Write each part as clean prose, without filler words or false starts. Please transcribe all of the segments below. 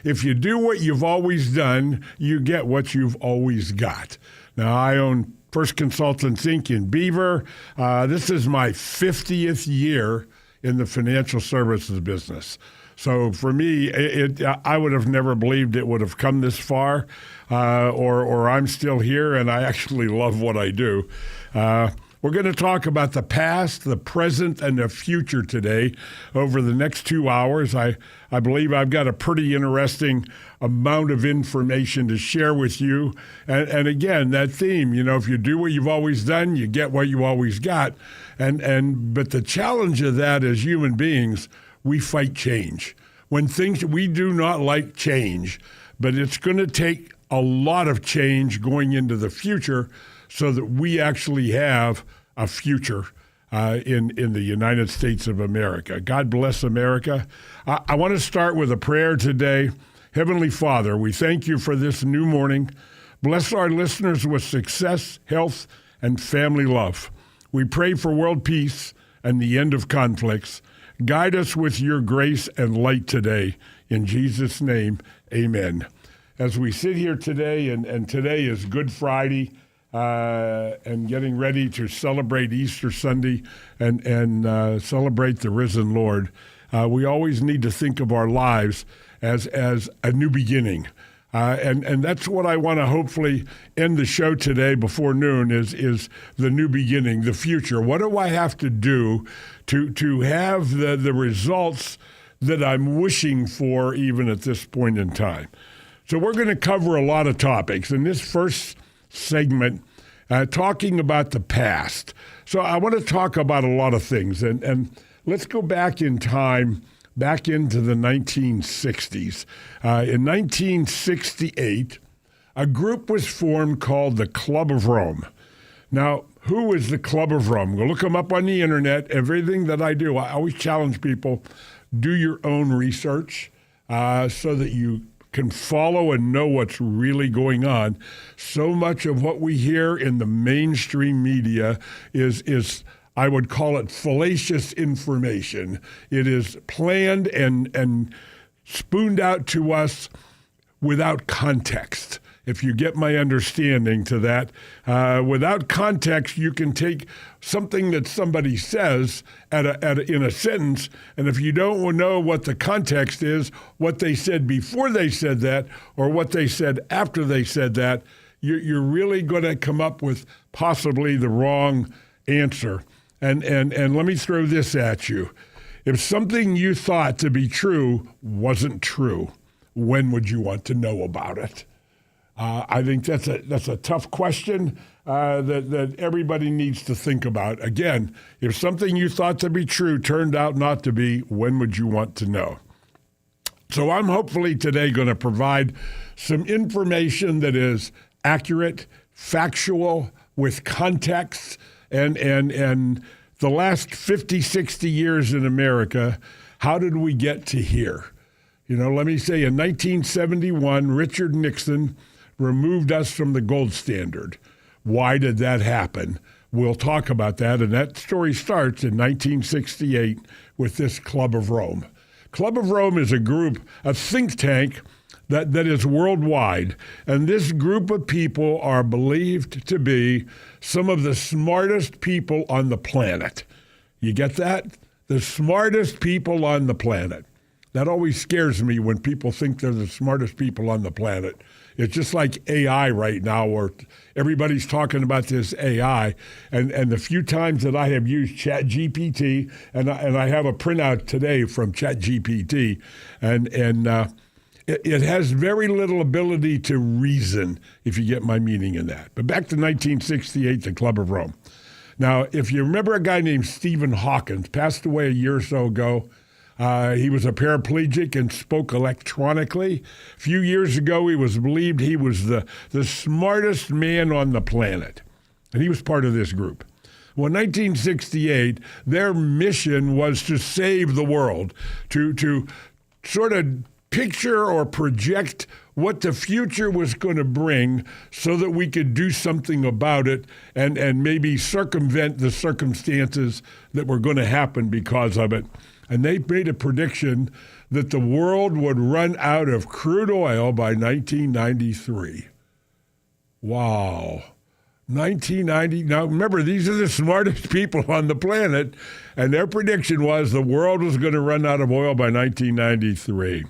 if you do what you've always done, you get what you've always got. Now, I own First Consultants Inc. in Beaver. This is my 50th year in the financial services business. So for me, I would have never believed it would have come this far, or I'm still here, and I actually love what I do. We're going to talk about the past, the present, and the future today over the next 2 hours. I believe I've got a pretty interesting amount of information to share with you. And again, that theme, if you do what you've always done, you get what you always got. But the challenge of that as human beings, we fight change. We do not like change, but it's going to take a lot of change going into the future so that we actually have a future in the United States of America. God bless America. I want to start with a prayer today. Heavenly Father, we thank you for this new morning. Bless our listeners with success, health, and family love. We pray for world peace and the end of conflicts. Guide us with your grace and light today. In Jesus' name, amen. As we sit here today, and today is Good Friday, and getting ready to celebrate Easter Sunday and celebrate the risen Lord, we always need to think of our lives as a new beginning. And that's what I want to hopefully end the show today before noon is the new beginning, the future. What do I have to do to have the results that I'm wishing for even at this point in time? So we're going to cover a lot of topics. In this first segment, talking about the past. So I want to talk about a lot of things. And let's go back in time, back into the 1960s. In 1968, a group was formed called the Club of Rome. Now, who is the Club of Rome? Go look them up on the internet. Everything that I do, I always challenge people, do your own research so that you can follow and know what's really going on. So much of what we hear in the mainstream media is I would call it fallacious information. It is planned and spooned out to us without context. If you get my understanding to that, without context, you can take something that somebody says in a sentence, and if you don't know what the context is, what they said before they said that, or what they said after they said that, you're really going to come up with possibly the wrong answer. And let me throw this at you. If something you thought to be true wasn't true, when would you want to know about it? I think that's a tough question that everybody needs to think about. Again, if something you thought to be true turned out not to be, when would you want to know? So I'm hopefully today going to provide some information that is accurate, factual, with context, and the last 50, 60 years in America, how did we get to here? Let me say in 1971, Richard Nixon removed us from the gold standard. Why did that happen? We'll talk about that, and that story starts in 1968 with this Club of Rome. Club of Rome is a think tank that is worldwide, and this group of people are believed to be some of the smartest people on the planet. You get that? The smartest people on the planet. That always scares me when people think they're the smartest people on the planet. It's just like AI right now, where everybody's talking about this AI. And the few times that I have used ChatGPT, and I have a printout today from ChatGPT, and it has very little ability to reason, if you get my meaning in that. But back to 1968, the Club of Rome. Now, if you remember a guy named Stephen Hawking, passed away a year or so ago. He was a paraplegic and spoke electronically. A few years ago, he was believed he was the smartest man on the planet. And he was part of this group. Well, in 1968, their mission was to save the world, to sort of picture or project what the future was going to bring so that we could do something about it and maybe circumvent the circumstances that were going to happen because of it. And they made a prediction that the world would run out of crude oil by 1993. Wow. 1990. Now, remember, these are the smartest people on the planet, and their prediction was the world was going to run out of oil by 1993.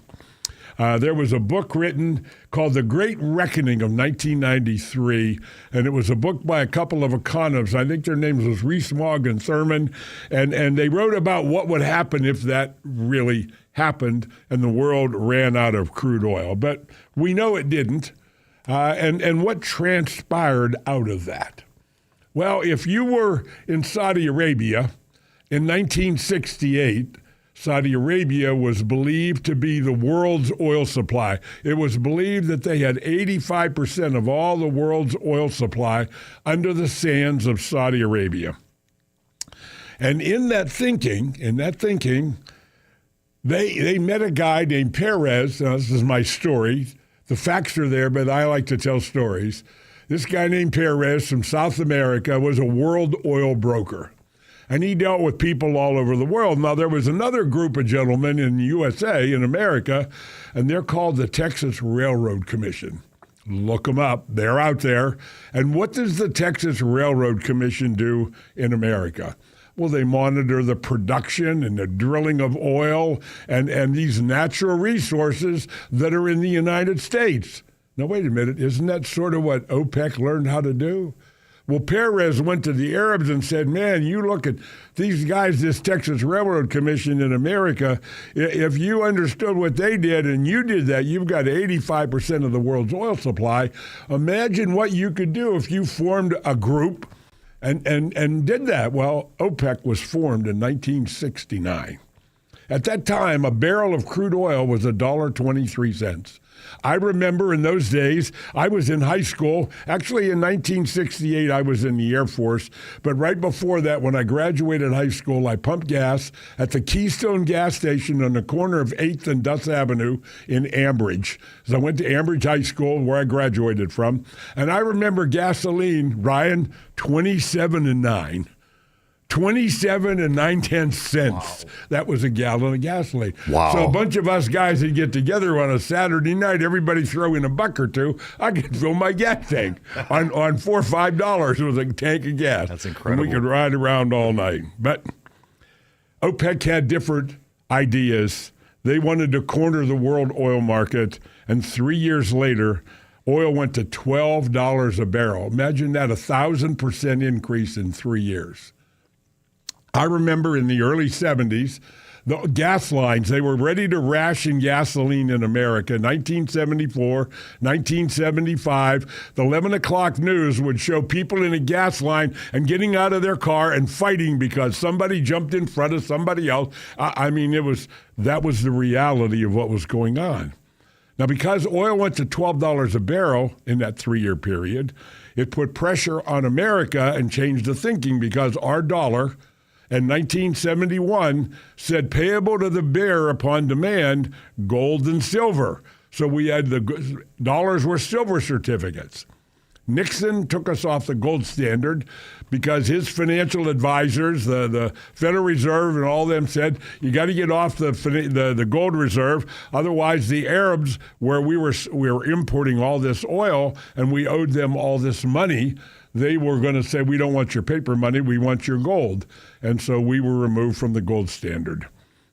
There was a book written called The Great Reckoning of 1993, and it was a book by a couple of economists. I think their names was Rees, Mogg, and Thurman, and they wrote about what would happen if that really happened and the world ran out of crude oil. But we know it didn't. And what transpired out of that? Well, if you were in Saudi Arabia in 1968, Saudi Arabia was believed to be the world's oil supply. It was believed that they had 85% of all the world's oil supply under the sands of Saudi Arabia. And in that thinking, they met a guy named Perez. Now, this is my story. The facts are there, but I like to tell stories. This guy named Perez from South America was a world oil broker, and he dealt with people all over the world. Now, there was another group of gentlemen in the USA, in America, and they're called the Texas Railroad Commission. Look them up. They're out there. And what does the Texas Railroad Commission do in America? Well, they monitor the production and the drilling of oil and these natural resources that are in the United States. Now, wait a minute. Isn't that sort of what OPEC learned how to do? Well, Perez went to the Arabs and said, man, you look at these guys, this Texas Railroad Commission in America, if you understood what they did and you did that, you've got 85% of the world's oil supply. Imagine what you could do if you formed a group and did that. Well, OPEC was formed in 1969. At that time, a barrel of crude oil was $1.23. I remember in those days, I was in high school. Actually, in 1968, I was in the Air Force. But right before that, when I graduated high school, I pumped gas at the Keystone gas station on the corner of 8th and Dust Avenue in Ambridge. So I went to Ambridge High School, where I graduated from. And I remember gasoline, Ryan, 27.9. 27 and 9/10 cents. Wow. That was a gallon of gasoline. Wow. So a bunch of us guys would get together on a Saturday night, everybody throw in a buck or two. I could fill my gas tank on $4 or $5. It was a tank of gas. That's incredible. And we could ride around all night. But OPEC had different ideas. They wanted to corner the world oil market, and 3 years later, oil went to $12 a barrel. Imagine that, 1,000% increase in 3 years. I remember in the early 70s, the gas lines, they were ready to ration gasoline in America. 1974, 1975, the 11 o'clock news would show people in a gas line and getting out of their car and fighting because somebody jumped in front of somebody else. I mean, that was the reality of what was going on. Now, because oil went to $12 a barrel in that 3-year period, it put pressure on America and changed the thinking because our dollar in 1971 said payable to the bearer upon demand, gold and silver. So we had the dollars were silver certificates. Nixon took us off the gold standard because his financial advisors, the Federal Reserve and all them said, you got to get off the gold reserve. Otherwise, the Arabs, where we were importing all this oil and we owed them all this money, they were going to say, we don't want your paper money, we want your gold. And so we were removed from the gold standard.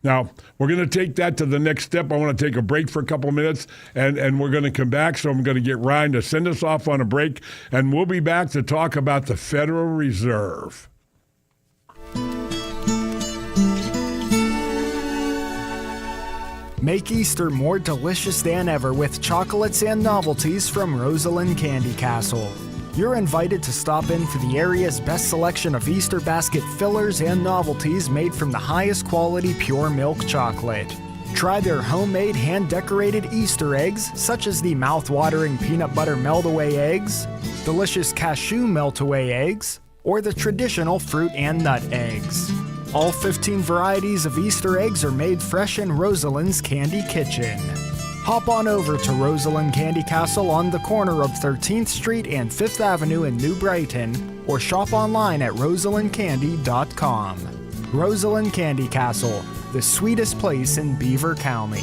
Now, we're going to take that to the next step. I want to take a break for a couple of minutes, and we're going to come back. So I'm going to get Ryan to send us off on a break, and we'll be back to talk about the Federal Reserve. Make Easter more delicious than ever with chocolates and novelties from Rosalind Candy Castle. You're invited to stop in for the area's best selection of Easter basket fillers and novelties made from the highest quality pure milk chocolate. Try their homemade hand-decorated Easter eggs, such as the mouth-watering peanut butter melt-away eggs, delicious cashew melt-away eggs, or the traditional fruit and nut eggs. All 15 varieties of Easter eggs are made fresh in Rosalind's Candy Kitchen. Hop on over to Rosalind Candy Castle on the corner of 13th Street and 5th Avenue in New Brighton, or shop online at rosalindcandy.com. Rosalind Candy Castle, the sweetest place in Beaver County.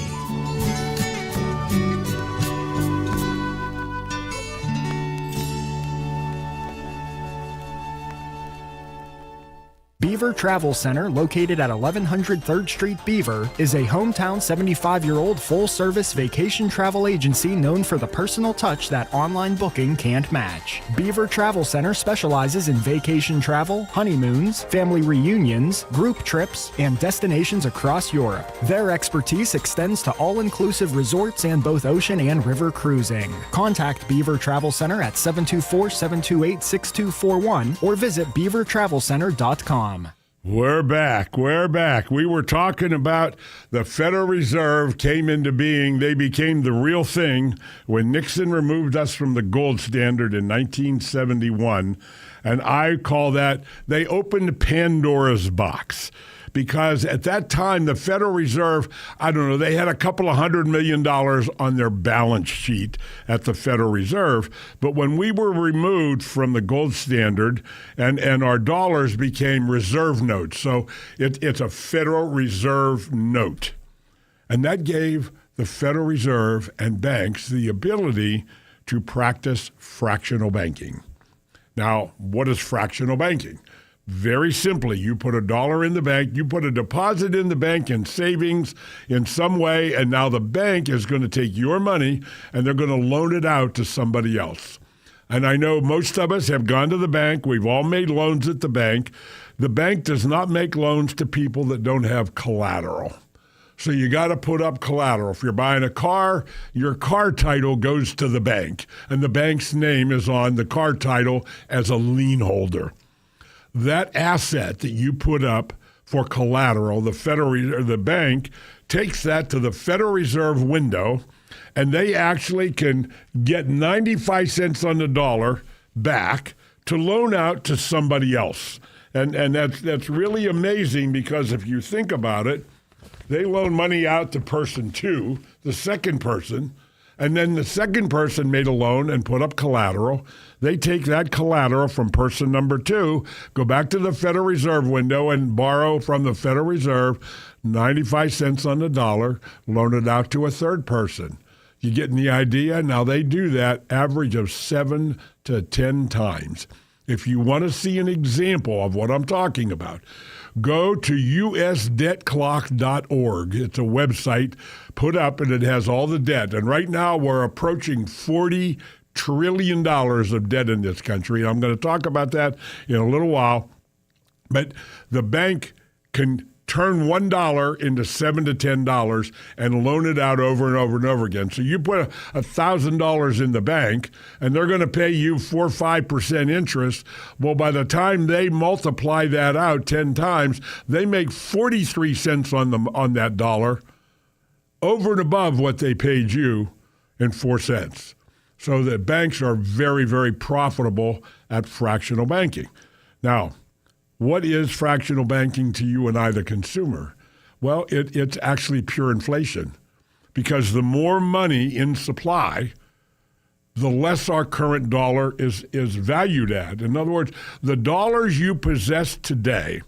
Beaver Travel Center, located at 1100 3rd Street, Beaver, is a hometown 75-year-old full-service vacation travel agency known for the personal touch that online booking can't match. Beaver Travel Center specializes in vacation travel, honeymoons, family reunions, group trips, and destinations across Europe. Their expertise extends to all-inclusive resorts and both ocean and river cruising. Contact Beaver Travel Center at 724-728-6241 or visit beavertravelcenter.com. We're back. We were talking about the Federal Reserve came into being. They became the real thing when Nixon removed us from the gold standard in 1971. And I call that they opened Pandora's box. Because at that time, the Federal Reserve, I don't know, they had a couple of $100 million on their balance sheet at the Federal Reserve. But when we were removed from the gold standard and our dollars became reserve notes, so it's a Federal Reserve note. And that gave the Federal Reserve and banks the ability to practice fractional banking. Now, what is fractional banking? Very simply, you put $1 in the bank, you put a deposit in the bank in savings in some way, and now the bank is going to take your money and they're going to loan it out to somebody else. And I know most of us have gone to the bank. We've all made loans at the bank. The bank does not make loans to people that don't have collateral. So you got to put up collateral. If you're buying a car, your car title goes to the bank, and the bank's name is on the car title as a lien holder. That asset that you put up for collateral, the bank takes that to the Federal Reserve window, and they actually can get 95 cents on the dollar back to loan out to somebody else. And that's really amazing, because if you think about it, they loan money out to person two, the second person, and then the second person made a loan and put up collateral. They take that collateral from person number two, go back to the Federal Reserve window and borrow from the Federal Reserve 95 cents on the dollar, loan it out to a third person. You getting the idea? Now, they do that average of 7 to 10 times. If you want to see an example of what I'm talking about, go to usdebtclock.org. It's a website put up, and it has all the debt. And right now we're approaching $40 trillion of debt in this country. I'm going to talk about that in a little while. But the bank can turn $1 into $7 to $10 and loan it out over and over and over again. So you put $1,000 in the bank, and they're going to pay you 4 or 5% interest. Well, by the time they multiply that out 10 times, they make 43 cents on that dollar, over and above what they paid you in 4 cents. So the banks are very, very profitable at fractional banking. Now, what is fractional banking to you and I, the consumer? Well, it's actually pure inflation, because the more money in supply, the less our current dollar is valued at. In other words, the dollars you possess today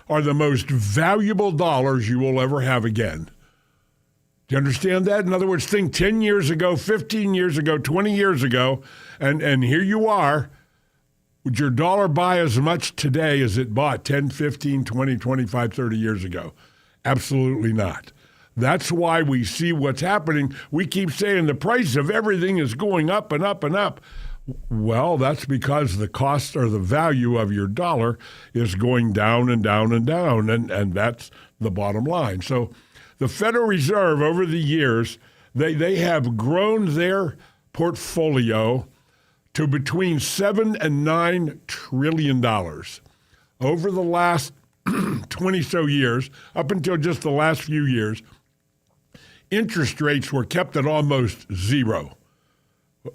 are the most valuable dollars you will ever have again. Do you understand that? In other words, think 10 years ago, 15 years ago, 20 years ago, and here you are. Would your dollar buy as much today as it bought 10, 15, 20, 25, 30 years ago? Absolutely not. That's why we see what's happening. We keep saying the price of everything is going up and up and up. Well, that's because the cost or the value of your dollar is going down and down and down, and that's the bottom line. So the Federal Reserve, over the years, they have grown their portfolio to between $7 and $9 trillion over the last 20 so years, up until just the last few years. Interest rates were kept at almost zero.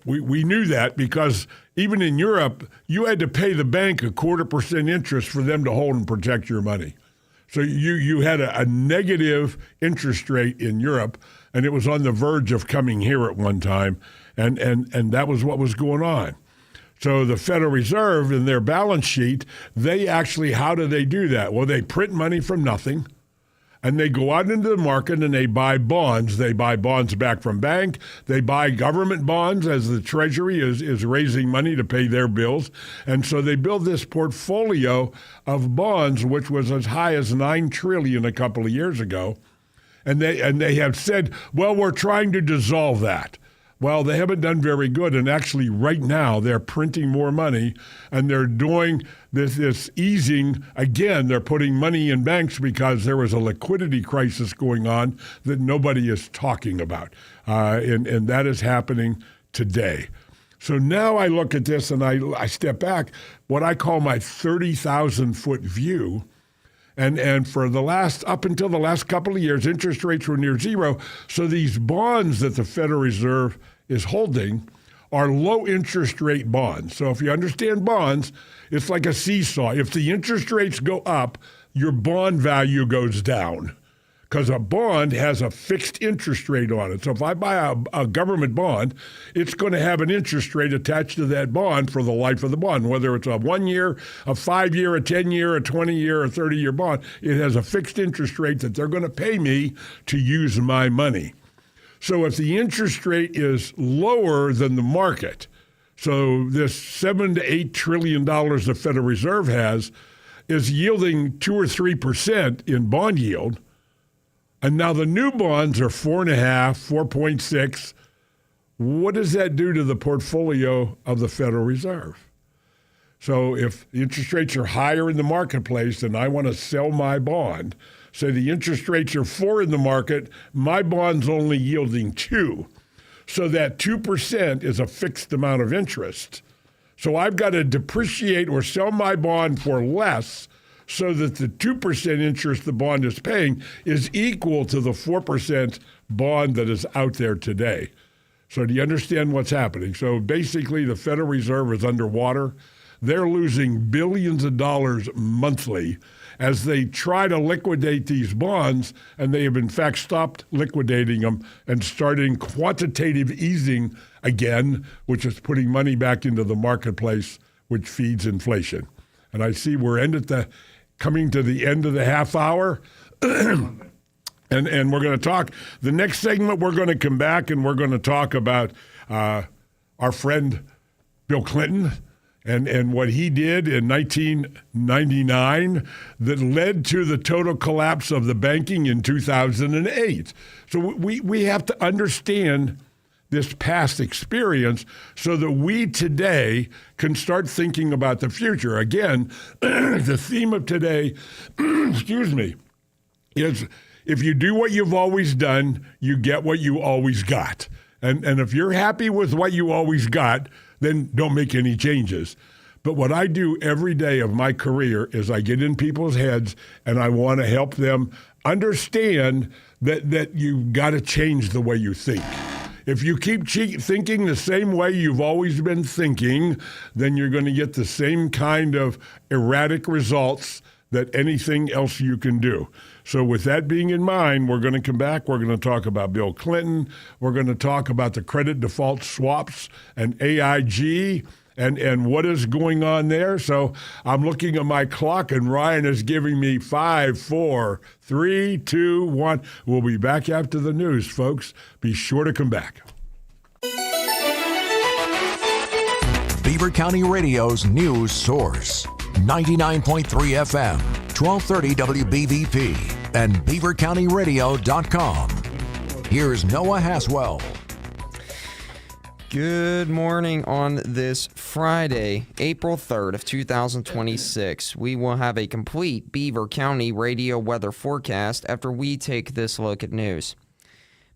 We knew that because even in Europe, you had to pay the bank 0.25% interest for them to hold and protect your money. So you had a negative interest rate in Europe, and it was on the verge of coming here at one time, and that was what was going on. So the Federal Reserve, in their balance sheet, they actually, how do they do that? Well, they print money from nothing, and they go out into the market and they buy bonds. They buy bonds back from bank. They buy government bonds as the Treasury is raising money to pay their bills. And so they build this portfolio of bonds, which was as high as $9 trillion a couple of years ago. And they have said, well, we're trying to dissolve that. Well, they haven't done very good, and actually right now they're printing more money, and they're doing this easing. Again, they're putting money in banks because there was a liquidity crisis going on that nobody is talking about, and that is happening today. So now I look at this and I step back, what I call my 30,000-foot view. And for up until the last couple of years, interest rates were near zero. So these bonds that the Federal Reserve is holding are low interest rate bonds. So if you understand bonds, it's like a seesaw. If the interest rates go up, your bond value goes down because a bond has a fixed interest rate on it. So if I buy a government bond, it's going to have an interest rate attached to that bond for the life of the bond, whether it's a 1 year, a 5 year, a 10 year, a 20 year, a 30 year bond. It has a fixed interest rate that they're going to pay me to use my money. So if the interest rate is lower than the market, so this $7 to $8 trillion the Federal Reserve has is yielding 2 or 3% in bond yield, and now the new bonds are 4.5, 4.6. What does that do to the portfolio of the Federal Reserve? So if the interest rates are higher in the marketplace and I want to sell my bond, say the interest rates are 4 in the market, my bond's only yielding 2. So that 2% is a fixed amount of interest. So I've got to depreciate or sell my bond for less so that the 2% interest the bond is paying is equal to the 4% bond that is out there today. So do you understand what's happening? So basically the Federal Reserve is underwater. They're losing billions of dollars monthly as they try to liquidate these bonds, and they have in fact stopped liquidating them and starting quantitative easing again, which is putting money back into the marketplace, which feeds inflation. And I see we're coming to the end of the half hour. And we're going to talk. The next segment, we're going to come back and we're going to talk about our friend Bill Clinton and what he did in 1999 that led to the total collapse of the banking in 2008. So we have to understand this past experience so that we today can start thinking about the future. Again, the theme of today, is if you do what you've always done, you get what you always got. And if you're happy with what you always got, then don't make any changes. But what I do every day of my career is I get in people's heads and I want to help them understand that you've got to change the way you think. If you keep thinking the same way you've always been thinking, then you're going to get the same kind of erratic results that anything else you can do. So with that being in mind, we're going to come back. We're going to talk about Bill Clinton. We're going to talk about the credit default swaps and AIG and what is going on there. So I'm looking at my clock, and Ryan is giving me 5, 4, 3, 2, 1. We'll be back after the news, folks. Be sure to come back. Beaver County Radio's news source. 99.3 FM, 1230 WBVP, and BeaverCountyRadio.com. Here's Noah Haswell. Good morning on this Friday, April 3rd of 2026. We will have a complete Beaver County radio weather forecast after we take this look at news.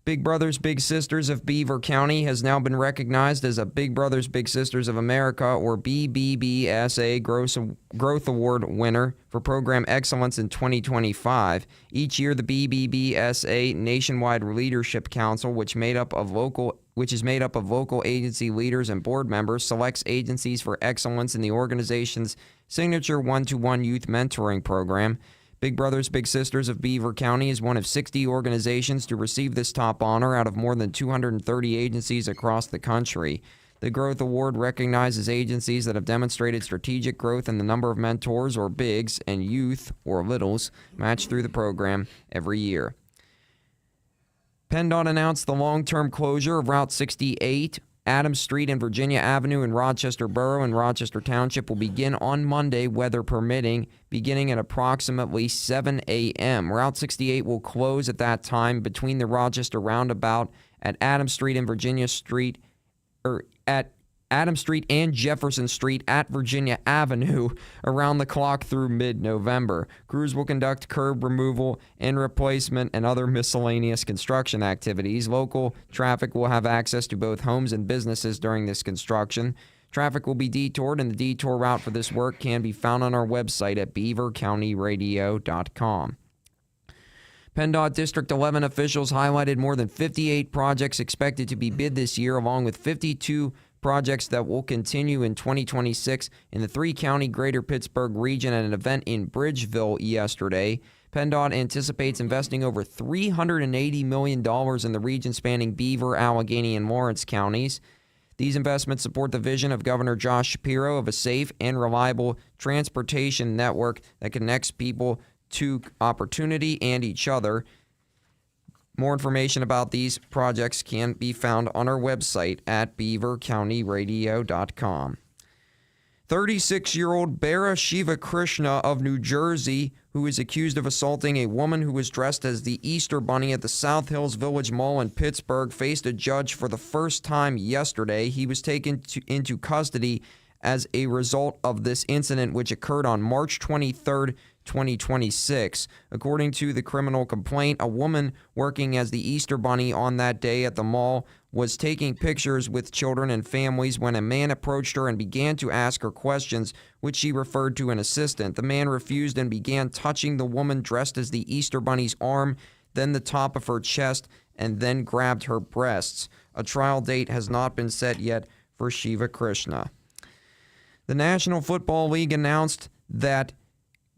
Big Brothers Big Sisters of Beaver County has now been recognized as a Big Brothers Big Sisters of America, or BBBSA, Growth Award winner for program excellence in 2025. Each year, the BBBSA Nationwide Leadership Council, which is made up of local agency leaders and board members, selects agencies for excellence in the organization's signature one-to-one youth mentoring program. Big Brothers Big Sisters of Beaver County is one of 60 organizations to receive this top honor out of more than 230 agencies across the country. The Growth Award recognizes agencies that have demonstrated strategic growth in the number of mentors or bigs and youth or littles matched through the program every year. PennDOT announced the long-term closure of Route 68, Adams Street and Virginia Avenue in Rochester Borough and Rochester Township will begin on Monday, weather permitting, beginning at approximately 7 a.m. Route 68 will close at that time between the Rochester roundabout at Adams Street and Virginia Street, or at Adams Street and Jefferson Street at Virginia Avenue around the clock through mid-November. Crews will conduct curb removal and replacement and other miscellaneous construction activities. Local traffic will have access to both homes and businesses during this construction. Traffic will be detoured, and the detour route for this work can be found on our website at beavercountyradio.com. PennDOT District 11 officials highlighted more than 58 projects expected to be bid this year, along with 52 projects that will continue in 2026 in the three-county Greater Pittsburgh region at an event in Bridgeville yesterday. PennDOT anticipates investing over $380 million in the region spanning Beaver, Allegheny, and Lawrence counties. These investments support the vision of Governor Josh Shapiro of a safe and reliable transportation network that connects people to opportunity and each other. More information about these projects can be found on our website at beavercountyradio.com. 36-year-old Bara Shiva Krishna of New Jersey, who is accused of assaulting a woman who was dressed as the Easter Bunny at the South Hills Village Mall in Pittsburgh, faced a judge for the first time yesterday. He was taken into custody as a result of this incident, which occurred on March 23rd, 2026. According to the criminal complaint, a woman working as the Easter Bunny on that day at the mall was taking pictures with children and families when a man approached her and began to ask her questions, which she referred to an assistant. The man refused and began touching the woman dressed as the Easter Bunny's arm, then the top of her chest, and then grabbed her breasts. A trial date has not been set yet for Shiva Krishna. The National Football League announced that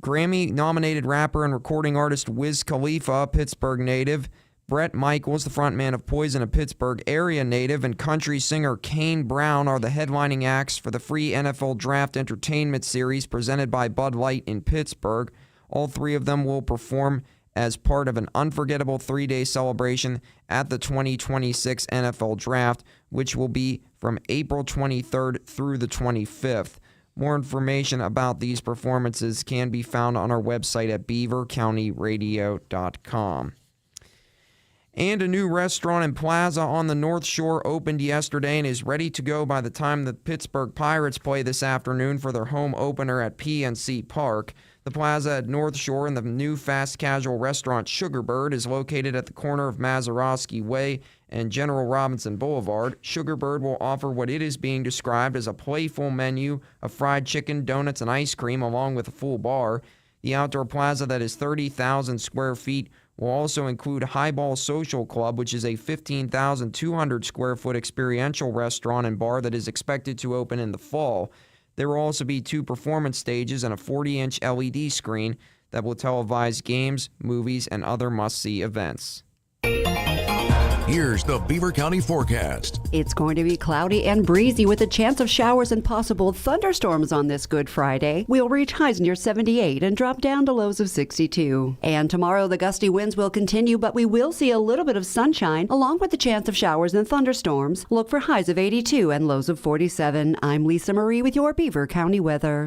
Grammy-nominated rapper and recording artist Wiz Khalifa, Pittsburgh native, Bret Michaels, the frontman of Poison, a Pittsburgh area native, and country singer Kane Brown are the headlining acts for the free NFL Draft Entertainment Series presented by Bud Light in Pittsburgh. All three of them will perform as part of an unforgettable three-day celebration at the 2026 NFL Draft, which will be from April 23rd through the 25th. More information about these performances can be found on our website at beavercountyradio.com. And a new restaurant and plaza on the North Shore opened yesterday and is ready to go by the time the Pittsburgh Pirates play this afternoon for their home opener at PNC Park. The plaza at North Shore and the new fast casual restaurant Sugarbird is located at the corner of Mazeroski Way and General Robinson Boulevard. Sugarbird will offer what it is being described as a playful menu of fried chicken, donuts, and ice cream, along with a full bar. The outdoor plaza that is 30,000 square feet will also include Highball Social Club, which is a 15,200 square foot experiential restaurant and bar that is expected to open in the fall. There will also be 2 performance stages and a 40-inch LED screen that will televise games, movies, and other must-see events. Here's the Beaver County forecast. It's going to be cloudy and breezy with a chance of showers and possible thunderstorms on this Good Friday. We'll reach highs near 78 and drop down to lows of 62. And tomorrow the gusty winds will continue, but we will see a little bit of sunshine along with the chance of showers and thunderstorms. Look for highs of 82 and lows of 47. I'm Lisa Marie with your Beaver County weather.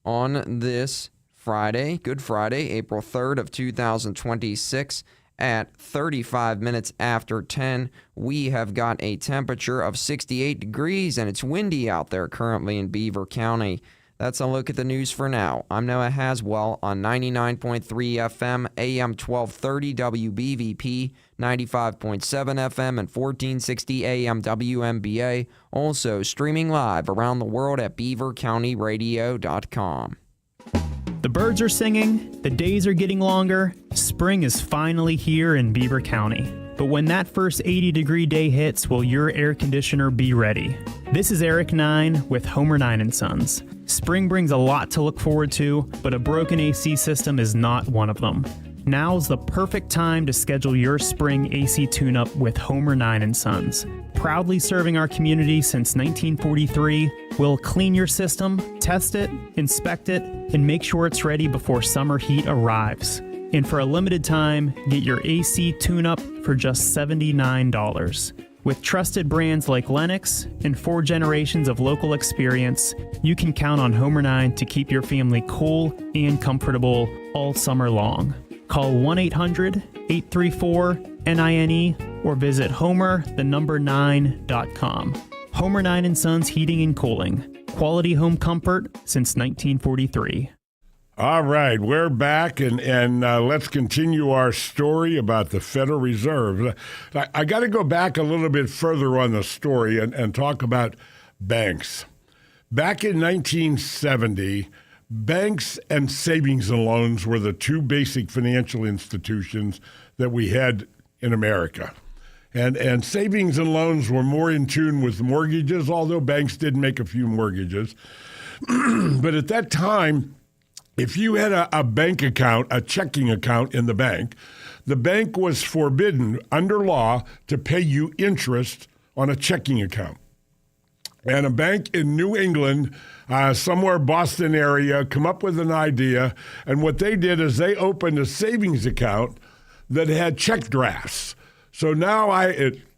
On this Friday, Good Friday, April 3rd of 2026, at 35 minutes after 10, we have got a temperature of 68 degrees, and it's windy out there currently in Beaver County. That's a look at the news for now. I'm Noah Haswell on 99.3 FM, AM 1230 WBVP, 95.7 FM, and 1460 AM WMBA. Also streaming live around the world at beavercountyradio.com. The birds are singing, the days are getting longer, spring is finally here in Beaver County. But when that first 80-degree day hits, will your air conditioner be ready? This is Eric 9 with Homer 9 & Sons. Spring brings a lot to look forward to, but a broken AC system is not one of them. Now's the perfect time to schedule your spring AC tune-up with Homer 9 & Sons. Proudly serving our community since 1943, we'll clean your system, test it, inspect it, and make sure it's ready before summer heat arrives. And for a limited time, get your AC tune-up for just $79. With trusted brands like Lennox and 4 generations of local experience, you can count on Homer 9 to keep your family cool and comfortable all summer long. Call 1-800-834-NINE or visit homer9.com. Homer 9 & Sons Heating and Cooling. Quality home comfort since 1943. All right, we're back, and let's continue our story about the Federal Reserve. I got to go back a little bit further on the story and talk about banks. Back in 1970, banks and savings and loans were the 2 basic financial institutions that we had in America. And savings and loans were more in tune with mortgages, although banks did make a few mortgages. But at that time, if you had a bank account, a checking account in the bank was forbidden under law to pay you interest on a checking account. And a bank in New England, somewhere Boston area, come up with an idea. And what they did is they opened a savings account that had check drafts. So now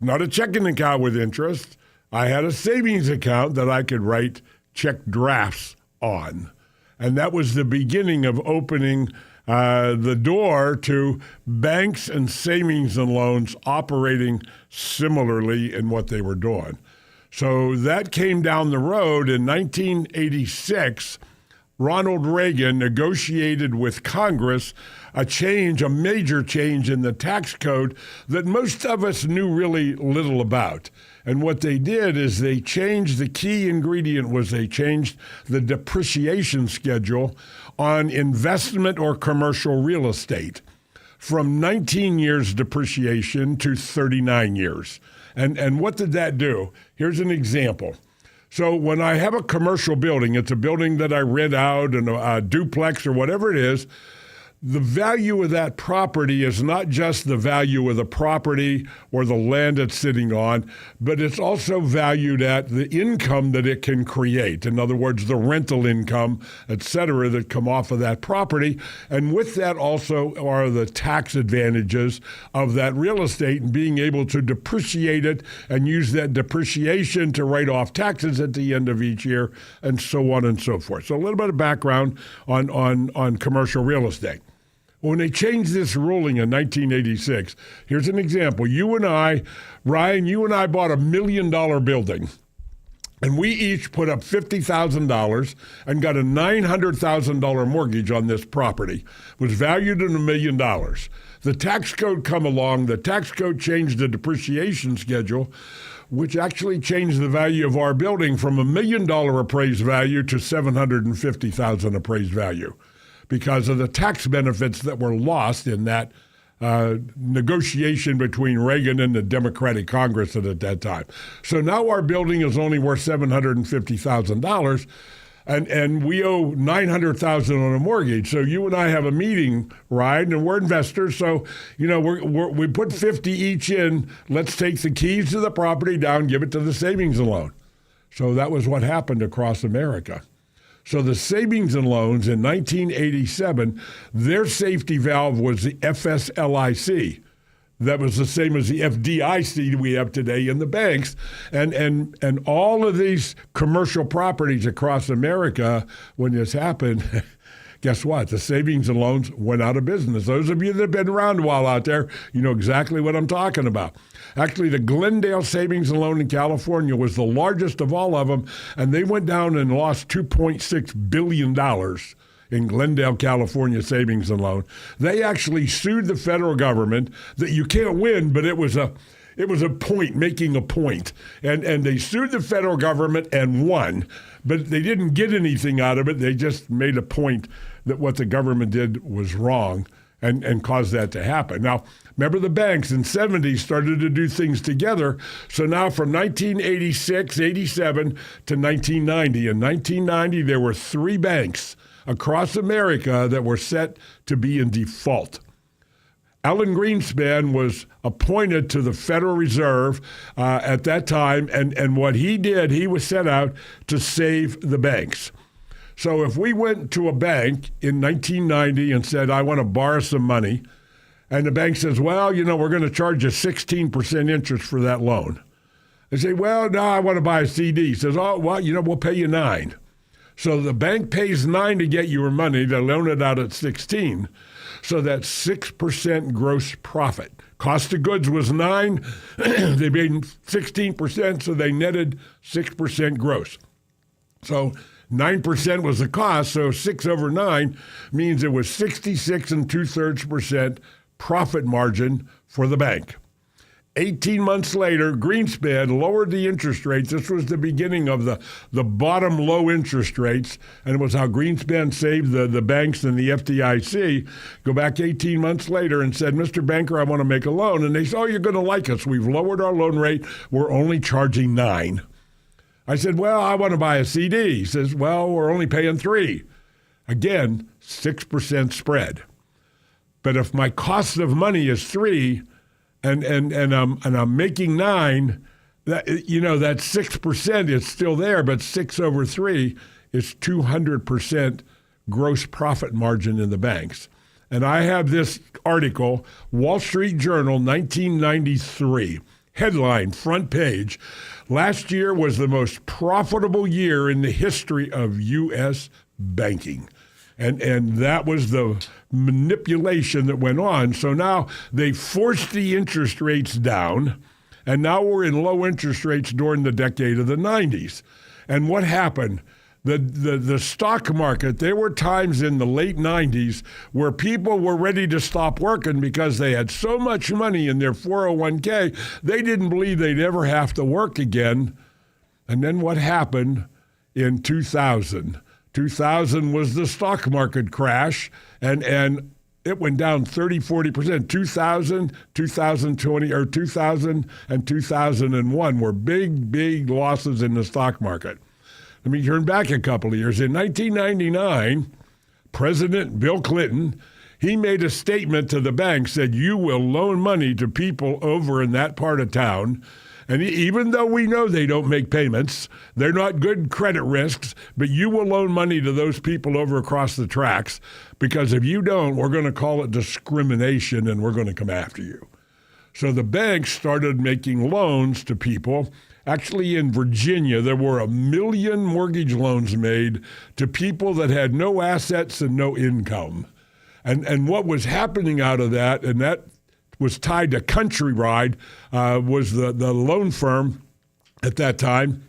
not a checking account with interest. I had a savings account that I could write check drafts on. And that was the beginning of opening the door to banks and savings and loans operating similarly in what they were doing. So that came down the road in 1986. Ronald Reagan negotiated with Congress a major change in the tax code that most of us knew really little about. And what they did is they changed, the key ingredient was they changed the depreciation schedule on investment or commercial real estate from 19 years depreciation to 39 years. And what did that do? Here's an example. So when I have a commercial building, it's a building that I rent out and a duplex or whatever it is, the value of that property is not just the value of the property or the land it's sitting on, but it's also valued at the income that it can create. In other words, the rental income, et cetera, that come off of that property. And with that also are the tax advantages of that real estate and being able to depreciate it and use that depreciation to write off taxes at the end of each year, and so on and so forth. So a little bit of background on commercial real estate. When they changed this ruling in 1986, here's an example. Ryan, you and I bought $1 million building, and we each put up $50,000 and got a $900,000 mortgage on this property. It was valued at $1 million. The tax code come along. The tax code changed the depreciation schedule, which actually changed the value of our building from $1 million appraised value to $750,000 appraised value, because of the tax benefits that were lost in that negotiation between Reagan and the Democratic Congress at that time. So now our building is only worth $750,000, and we owe $900,000 on a mortgage. So you and I have a meeting, Ryan, and we're investors. So we put $50 each in. Let's take the keys to the property down, give it to the savings and loan. So that was what happened across America. So the savings and loans in 1987, their safety valve was the FSLIC. That was the same as the FDIC we have today in the banks. And all of these commercial properties across America, when this happened, guess what? The savings and loans went out of business. Those of you that have been around a while out there, you know exactly what I'm talking about. Actually, the Glendale Savings and Loan in California was the largest of all of them, and they went down and lost $2.6 billion in Glendale, California savings and loan. They actually sued the federal government that you can't win, but it was a point, making a point. And they sued the federal government and won, but they didn't get anything out of it. They just made a point that what the government did was wrong and caused that to happen. Now, remember the banks in the 70s started to do things together. So now from 1986, 87 to 1990. In 1990, there were 3 banks across America that were set to be in default. Alan Greenspan was appointed to the Federal Reserve at that time, and what he did, he was set out to save the banks. So if we went to a bank in 1990 and said, I want to borrow some money, and the bank says, well, we're going to charge you 16% interest for that loan. They say, well, no, I want to buy a CD. He says, oh, well, we'll pay you 9. So the bank pays 9 to get your money, to loan it out at 16. So that's 6% gross profit. Cost of goods was 9. They made 16%, so they netted 6% gross. So 9% was the cost, so 6 over 9 means it was 66 2/3% profit margin for the bank. 18 months later, Greenspan lowered the interest rates. This was the beginning of the bottom low interest rates, and it was how Greenspan saved the banks and the FDIC. Go back 18 months later and said, Mr. Banker, I want to make a loan. And they said, oh, you're going to like us. We've lowered our loan rate. We're only charging 9. I said, well, I want to buy a CD. He says, well, we're only paying 3. Again, 6% spread. But if my cost of money is 3 and I'm making 9, that 6% is still there, but 6 over 3 is 200% gross profit margin in the banks. And I have this article, Wall Street Journal, 1993, headline, front page. Last year was the most profitable year in the history of U.S. banking. And that was the manipulation that went on. So now they forced the interest rates down, and now we're in low interest rates during the decade of the 90s. And what happened? The stock market, there were times in the late 90s where people were ready to stop working because they had so much money in their 401k, they didn't believe they'd ever have to work again. And then what happened in 2000? 2000 was the stock market crash, and it went down 30-40%. 2000, 2020, or 2000 and 2001 were big losses in the stock market. Let me turn back a couple of years. In 1999, President Bill Clinton, he made a statement to the bank, said, you will loan money to people over in that part of town. And even though we know they don't make payments, they're not good credit risks, but you will loan money to those people over across the tracks, because if you don't, we're going to call it discrimination and we're going to come after you. So the banks started making loans to people. Actually, in Virginia, there were 1 million mortgage loans made to people that had no assets and no income. And what was happening out of that, and that was tied to Countrywide, was the loan firm at that time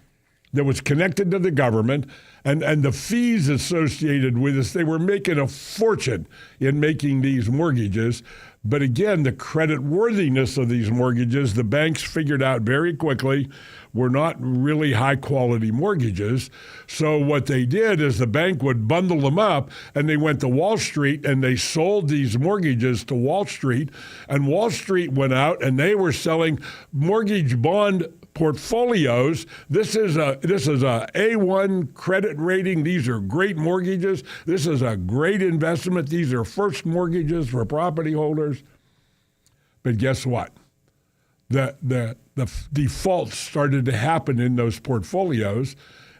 that was connected to the government, and the fees associated with this, they were making a fortune in making these mortgages. But again, the credit worthiness of these mortgages, the banks figured out very quickly, were not really high-quality mortgages. So what they did is the bank would bundle them up, and they went to Wall Street, and they sold these mortgages to Wall Street. And Wall Street went out, and they were selling mortgage bond portfolios. This is a A1 credit rating. These are great mortgages. This is a great investment. These are first mortgages for property holders. But guess what? The defaults started to happen in those portfolios,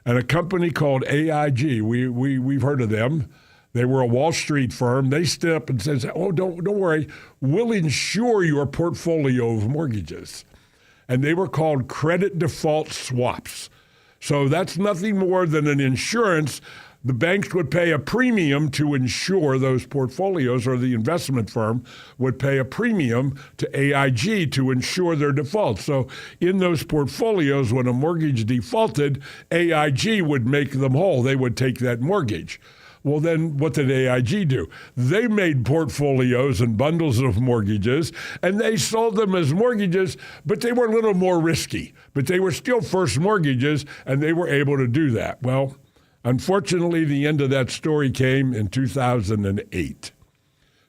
and a company called AIG, we've heard of them. They were a Wall Street firm. They stood up and said, "Oh, don't worry, we'll insure your portfolio of mortgages." And they were called credit default swaps. So that's nothing more than an insurance. The banks would pay a premium to insure those portfolios, or the investment firm would pay a premium to AIG to insure their defaults. So in those portfolios, when a mortgage defaulted, AIG would make them whole. They would take that mortgage. Well, then what did AIG do? They made portfolios and bundles of mortgages, and they sold them as mortgages, but they were a little more risky. But they were still first mortgages, and they were able to do that. Well, unfortunately, the end of that story came in 2008.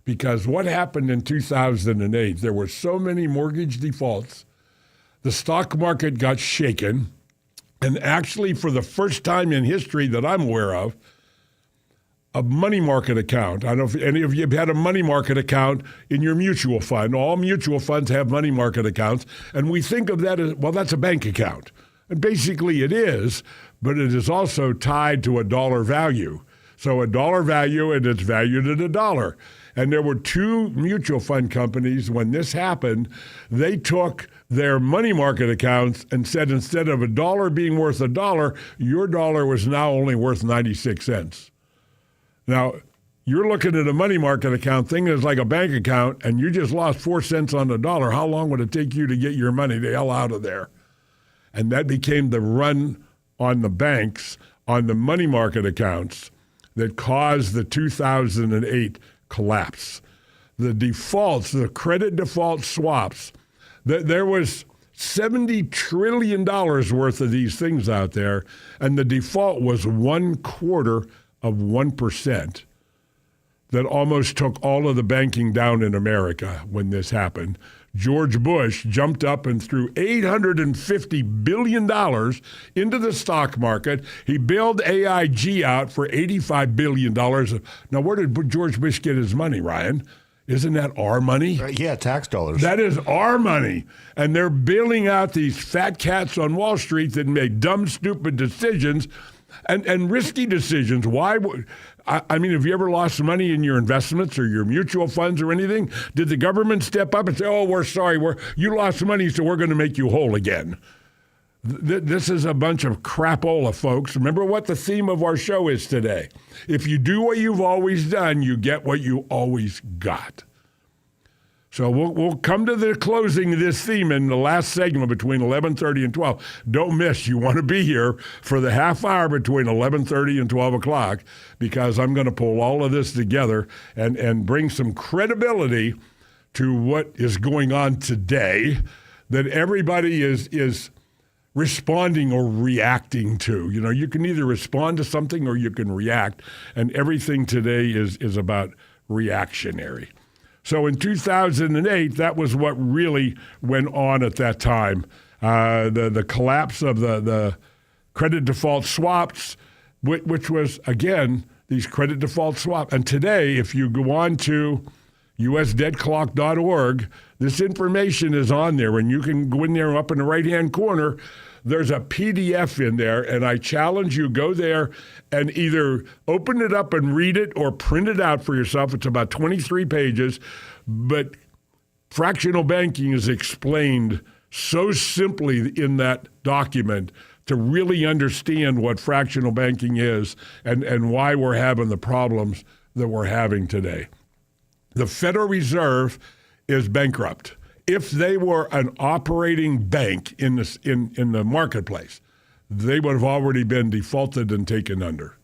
Because what happened in 2008, there were so many mortgage defaults, the stock market got shaken, and actually for the first time in history that I'm aware of, a money market account. I don't know if any of you have had a money market account in your mutual fund. All mutual funds have money market accounts, and we think of that as, well, that's a bank account. And basically it is, but it is also tied to a dollar value. So a dollar value, and it's valued at $1. And there were two mutual fund companies when this happened. They took their money market accounts and said instead of $1 being worth $1, your dollar was now only worth 96 cents. Now, you're looking at a money market account, thinking it's like a bank account, and you just lost 4 cents on the dollar. How long would it take you to get your money the hell out of there? And that became the run on the banks, on the money market accounts, that caused the 2008 collapse. The defaults, the credit default swaps, there was $70 trillion worth of these things out there, and the default was 0.25%. That almost took all of the banking down in America when this happened. George Bush jumped up and threw $850 billion into the stock market. He bailed AIG out for $85 billion. Now, where did George Bush get his money, Ryan? Isn't that our money? Yeah, tax dollars. That is our money. And they're bailing out these fat cats on Wall Street that made dumb, stupid decisions and risky decisions. Why would... I mean, have you ever lost money in your investments or your mutual funds or anything? Did the government step up and say, oh, we're sorry, you lost money, so we're going to make you whole again? This is a bunch of crapola, folks. Remember what the theme of our show is today. If you do what you've always done, you get what you always got. So we'll come to the closing of this theme in the last segment between 11:30 and 12. Don't miss. You want to be here for the half hour between 11:30 and 12 o'clock because I'm going to pull all of this together and bring some credibility to what is going on today that everybody is responding or reacting to. You know, you can either respond to something or you can react, and everything today is about reactionary. So in 2008, that was what really went on at that time. The collapse of the credit default swaps, which was, again, these credit default swaps. And today, if you go on to usdebtclock.org, this information is on there, and you can go in there up in the right-hand corner. There's a PDF in there, and I challenge you, go there and either open it up and read it or print it out for yourself. It's about 23 pages, but fractional banking is explained so simply in that document to really understand what fractional banking is and why we're having the problems that we're having today. The Federal Reserve is bankrupt. If they were an operating bank in the marketplace, they would have already been defaulted and taken under.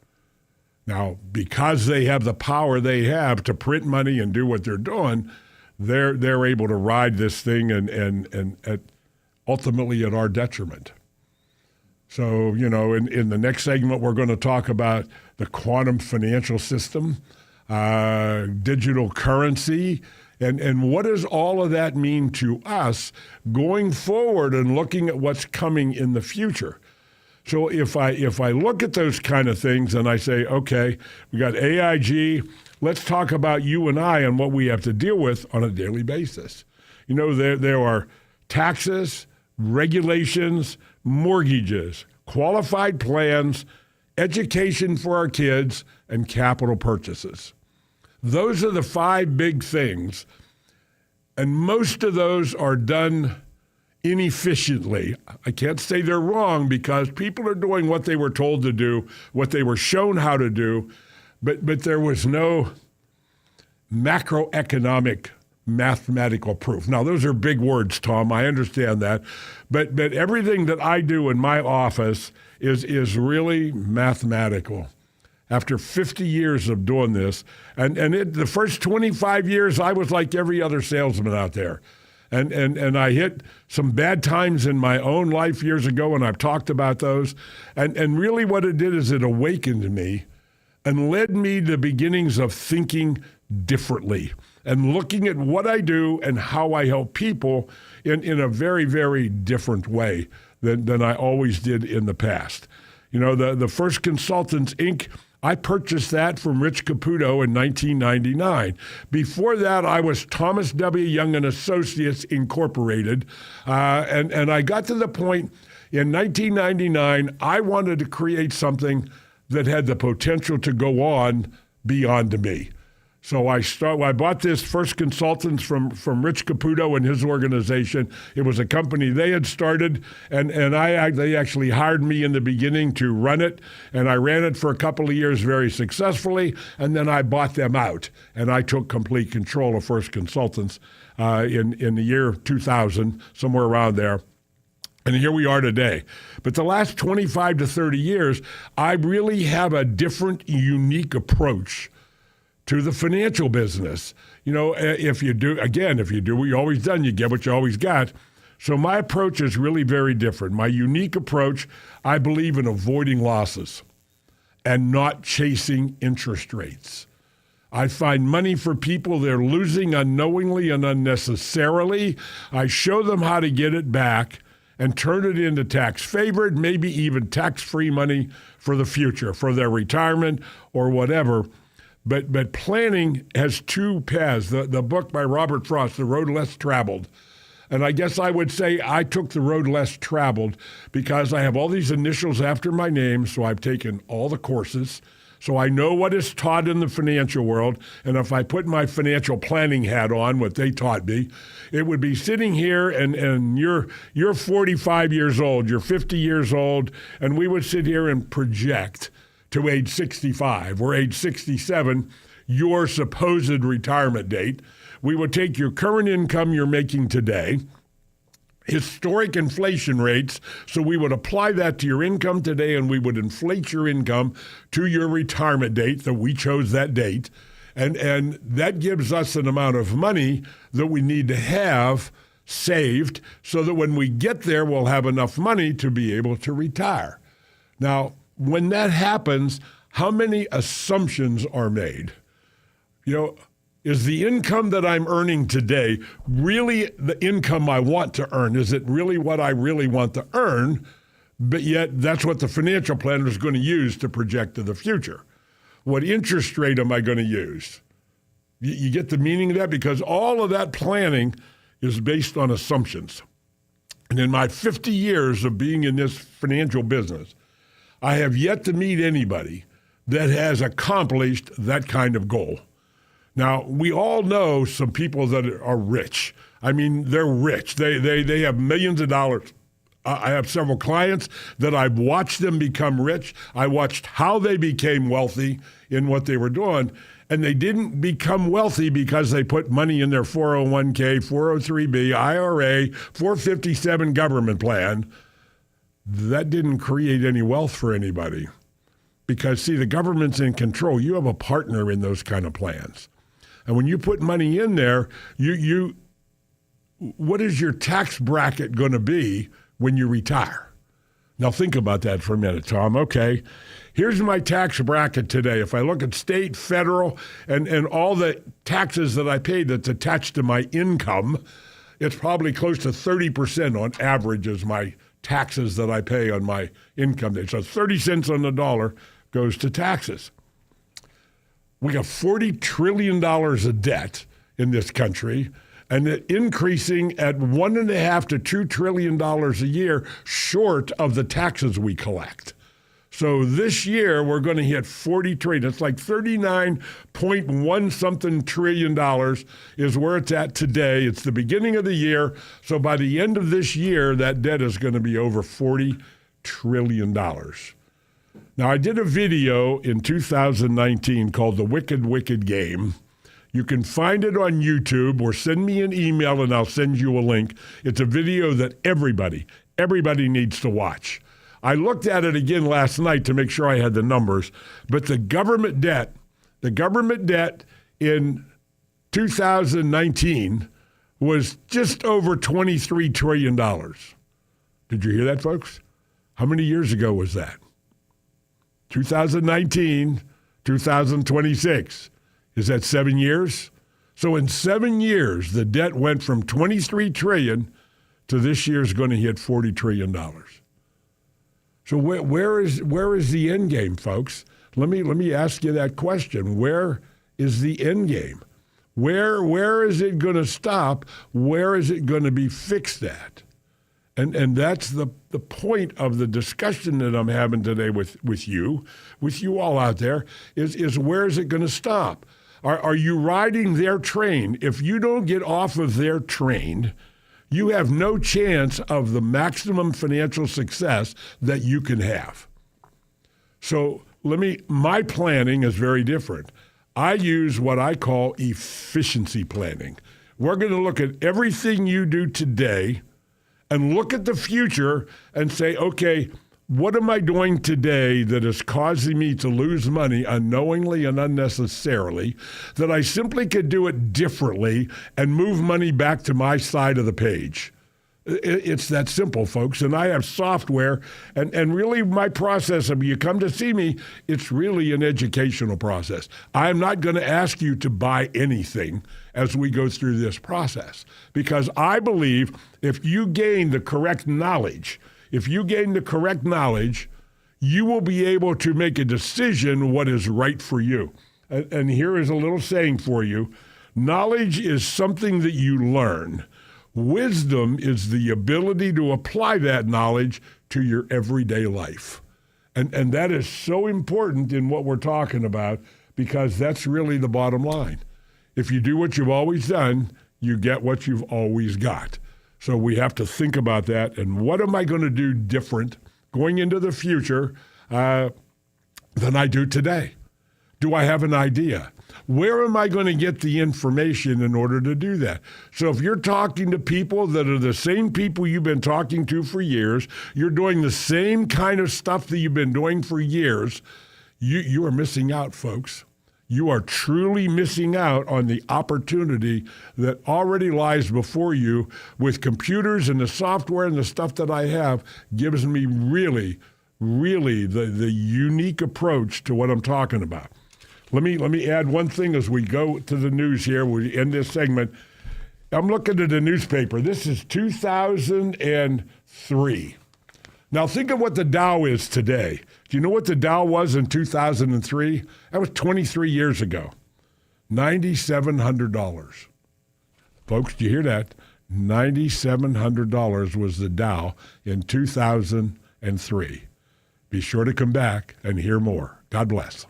Now, because they have the power they have to print money and do what they're doing, they're able to ride this thing and ultimately at our detriment. So, you know, in the next segment, we're going to talk about the quantum financial system, digital currency, and what does all of that mean to us going forward and looking at what's coming in the future? So if I look at those kind of things and I say, okay, we got AIG, let's talk about you and I and what we have to deal with on a daily basis. You know, there are taxes, regulations, mortgages, qualified plans, education for our kids, and capital purchases. Those are the 5 big things, and most of those are done inefficiently. I can't say they're wrong because people are doing what they were told to do, what they were shown how to do, but there was no macroeconomic mathematical proof. Now, those are big words, Tom. I understand that, but everything that I do in my office is really mathematical. After 50 years of doing this, and the first 25 years, I was like every other salesman out there. And I hit some bad times in my own life years ago, and I've talked about those. And really what it did is it awakened me and led me to the beginnings of thinking differently and looking at what I do and how I help people in a very, very different way than I always did in the past. You know, the First Consultants, Inc., I purchased that from Rich Caputo in 1999. Before that, I was Thomas W. Young and Associates Incorporated, and I got to the point in 1999, I wanted to create something that had the potential to go on beyond me. So I bought this First Consultants from Rich Caputo and his organization. It was a company they had started, and they actually hired me in the beginning to run it, and I ran it for a couple of years very successfully, and then I bought them out, and I took complete control of First Consultants in the year 2000, somewhere around there. And here we are today. But the last 25 to 30 years, I really have a different, unique approach to the financial business. You know, if you do what you always done, you get what you always got. So my approach is really very different. My unique approach, I believe in avoiding losses and not chasing interest rates. I find money for people they're losing unknowingly and unnecessarily. I show them how to get it back and turn it into tax-favored, maybe even tax-free money for the future, for their retirement or whatever. But planning has two paths. The book by Robert Frost, The Road Less Traveled. And I guess I would say I took the road less traveled because I have all these initials after my name, so I've taken all the courses. So I know what is taught in the financial world. And if I put my financial planning hat on, what they taught me, it would be sitting here and you're 45 years old, you're 50 years old, and we would sit here and project to age 65 or age 67, your supposed retirement date. We would take your current income you're making today, historic inflation rates, so we would apply that to your income today and we would inflate your income to your retirement date, that we chose that date, and that gives us an amount of money that we need to have saved so that when we get there, we'll have enough money to be able to retire. Now, when that happens, how many assumptions are made? You know, is the income that I'm earning today really the income I want to earn? Is it really what I really want to earn? But yet that's what the financial planner is going to use to project to the future. What interest rate am I going to use? You get the meaning of that? Because all of that planning is based on assumptions. And in my 50 years of being in this financial business, I have yet to meet anybody that has accomplished that kind of goal. Now, we all know some people that are rich. I mean, they're rich. They have millions of dollars. I have several clients that I've watched them become rich. I watched how they became wealthy in what they were doing. And they didn't become wealthy because they put money in their 401k, 403b, IRA, 457 government plan. That didn't create any wealth for anybody. Because, see, the government's in control. You have a partner in those kind of plans. And when you put money in there, what is your tax bracket going to be when you retire? Now think about that for a minute, Tom. Okay, here's my tax bracket today. If I look at state, federal, and all the taxes that I pay that's attached to my income, it's probably close to 30% on average is my taxes that I pay on my income. So 30 cents on the dollar goes to taxes. We got $40 trillion of debt in this country, and it increasing at $1.5 to $2 trillion a year short of the taxes we collect. So this year we're going to hit 40 trillion. It's like 39.1 something trillion dollars is where it's at today. It's the beginning of the year. So by the end of this year, that debt is going to be over $40 trillion. Now, I did a video in 2019 called The Wicked, Wicked Game. You can find it on YouTube or send me an email and I'll send you a link. It's a video that everybody needs to watch. I looked at it again last night to make sure I had the numbers, but the government debt in 2019 was just over $23 trillion. Did you hear that, folks? How many years ago was that? 2019, 2026. Is that 7 years? So in 7 years, the debt went from 23 trillion to this year's going to hit $40 trillion. So where is the end game, folks? Let me ask you that question. Where is the end game? Where is it going to stop? Where is it going to be fixed at? And that's the point of the discussion that I'm having today with you all out there, is where is it going to stop? Are you riding their train? If you don't get off of their train, you have no chance of the maximum financial success that you can have. So my planning is very different. I use what I call efficiency planning. We're going to look at everything you do today and look at the future and say, okay, what am I doing today that is causing me to lose money unknowingly and unnecessarily, that I simply could do it differently and move money back to my side of the page? It's that simple, folks. And I have software, and really my process, if you come to see me, it's really an educational process. I'm not going to ask you to buy anything as we go through this process, because I believe if you gain the correct knowledge, you will be able to make a decision what is right for you. And here is a little saying for you. Knowledge is something that you learn. Wisdom is the ability to apply that knowledge to your everyday life. And that is so important in what we're talking about, because that's really the bottom line. If you do what you've always done, you get what you've always got. So we have to think about that. And what am I going to do different going into the future than I do today? Do I have an idea? Where am I going to get the information in order to do that? So if you're talking to people that are the same people you've been talking to for years, you're doing the same kind of stuff that you've been doing for years, you are missing out, folks. You are truly missing out on the opportunity that already lies before you with computers, and the software and the stuff that I have gives me really the unique approach to what I'm talking about. Let me add one thing as we go to the news here. We end this segment. I'm looking at a newspaper. This is 2003. Now think of what the Dow is today. Do you know what the Dow was in 2003? That was 23 years ago. $9,700. Folks, do you hear that? $9,700 was the Dow in 2003. Be sure to come back and hear more. God bless.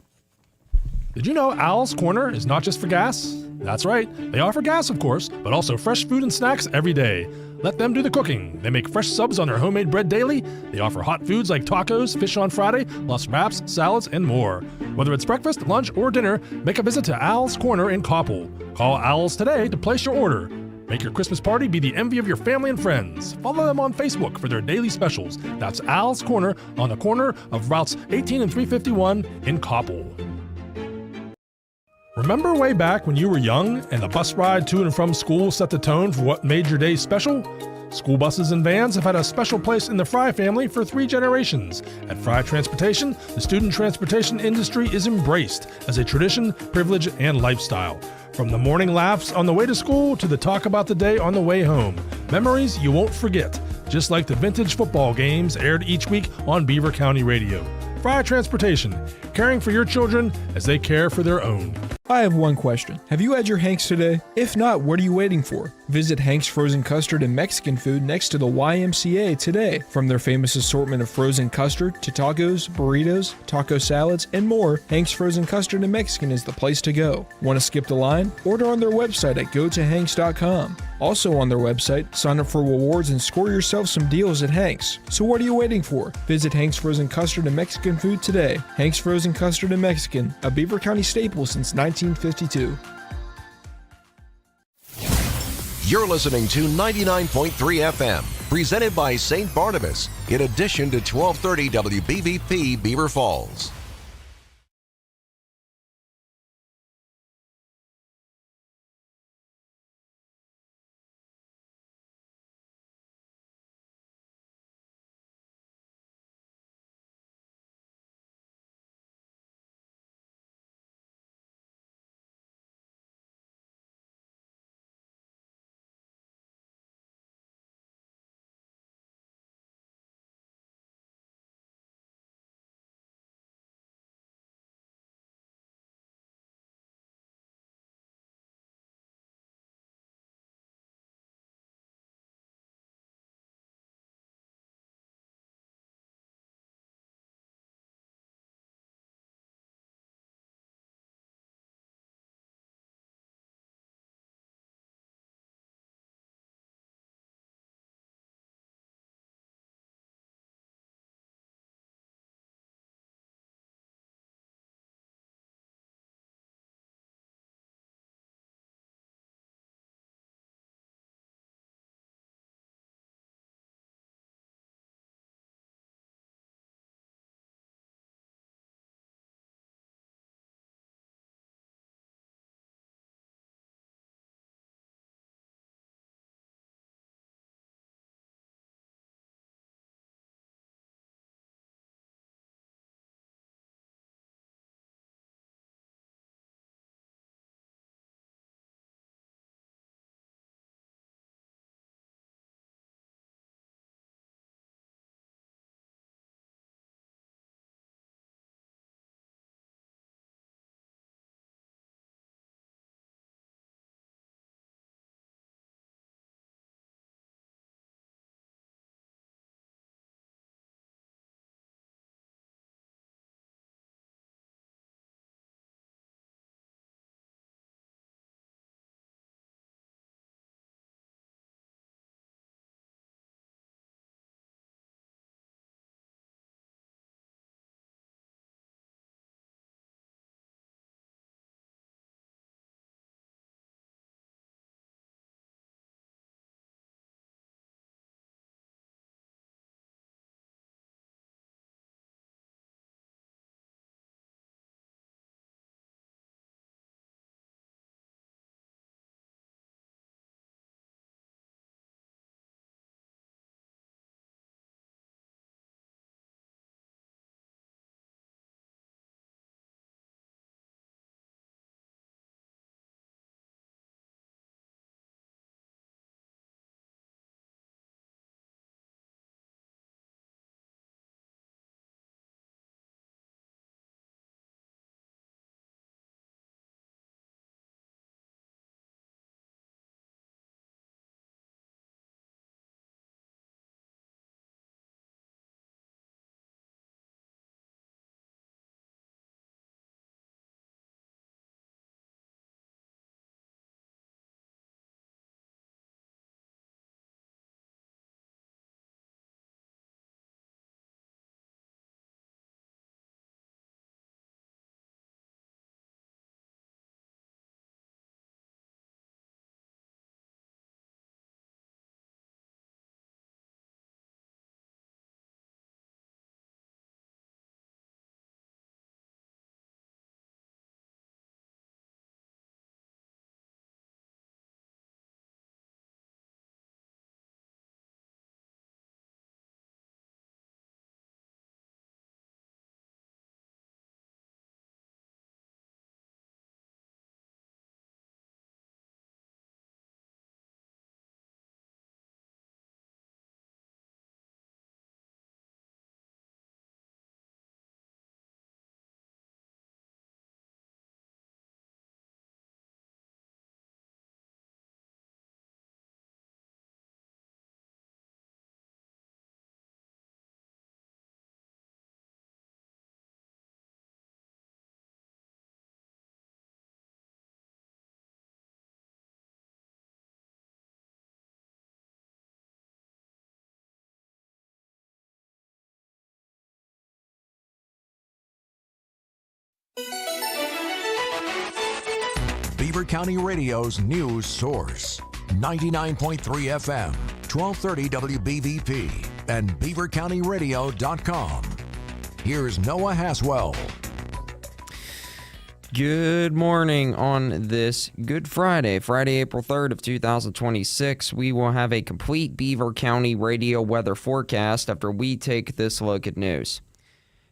Did you know Al's Corner is not just for gas? That's right. They offer gas, of course, but also fresh food and snacks every day. Let them do the cooking. They make fresh subs on their homemade bread daily. They offer hot foods like tacos, fish on Friday, plus wraps, salads, and more. Whether it's breakfast, lunch, or dinner, make a visit to Al's Corner in Koppel. Call Al's today to place your order. Make your Christmas party be the envy of your family and friends. Follow them on Facebook for their daily specials. That's Al's Corner on the corner of routes 18 and 351 in Koppel. Remember way back when you were young and the bus ride to and from school set the tone for what made your day special? School buses and vans have had a special place in the Fry family for 3 generations. At Fry Transportation, the student transportation industry is embraced as a tradition, privilege, and lifestyle. From the morning laughs on the way to school to the talk about the day on the way home. Memories you won't forget, just like the vintage football games aired each week on Beaver County Radio. Fry Transportation, caring for your children as they care for their own. I have one question. Have you had your Hanks today? If not, what are you waiting for? Visit Hanks Frozen Custard and Mexican Food next to the YMCA today. From their famous assortment of frozen custard to tacos, burritos, taco salads, and more, Hanks Frozen Custard and Mexican is the place to go. Want to skip the line? Order on their website at gotohanks.com. Also on their website, sign up for rewards and score yourself some deals at Hanks. So what are you waiting for? Visit Hanks Frozen Custard and Mexican Food today. Hanks Frozen Custard and Mexican, a Beaver County staple since 1952. You're listening to 99.3 FM, presented by St. Barnabas, in addition to 1230 WBVP Beaver Falls. Beaver County Radio's news source. 99.3 FM, 1230 WBVP, and beavercountyradio.com. Here's Noah Haswell. Good morning on this Good Friday, April 3rd of 2026. We will have a complete Beaver County radio weather forecast after we take this look at news.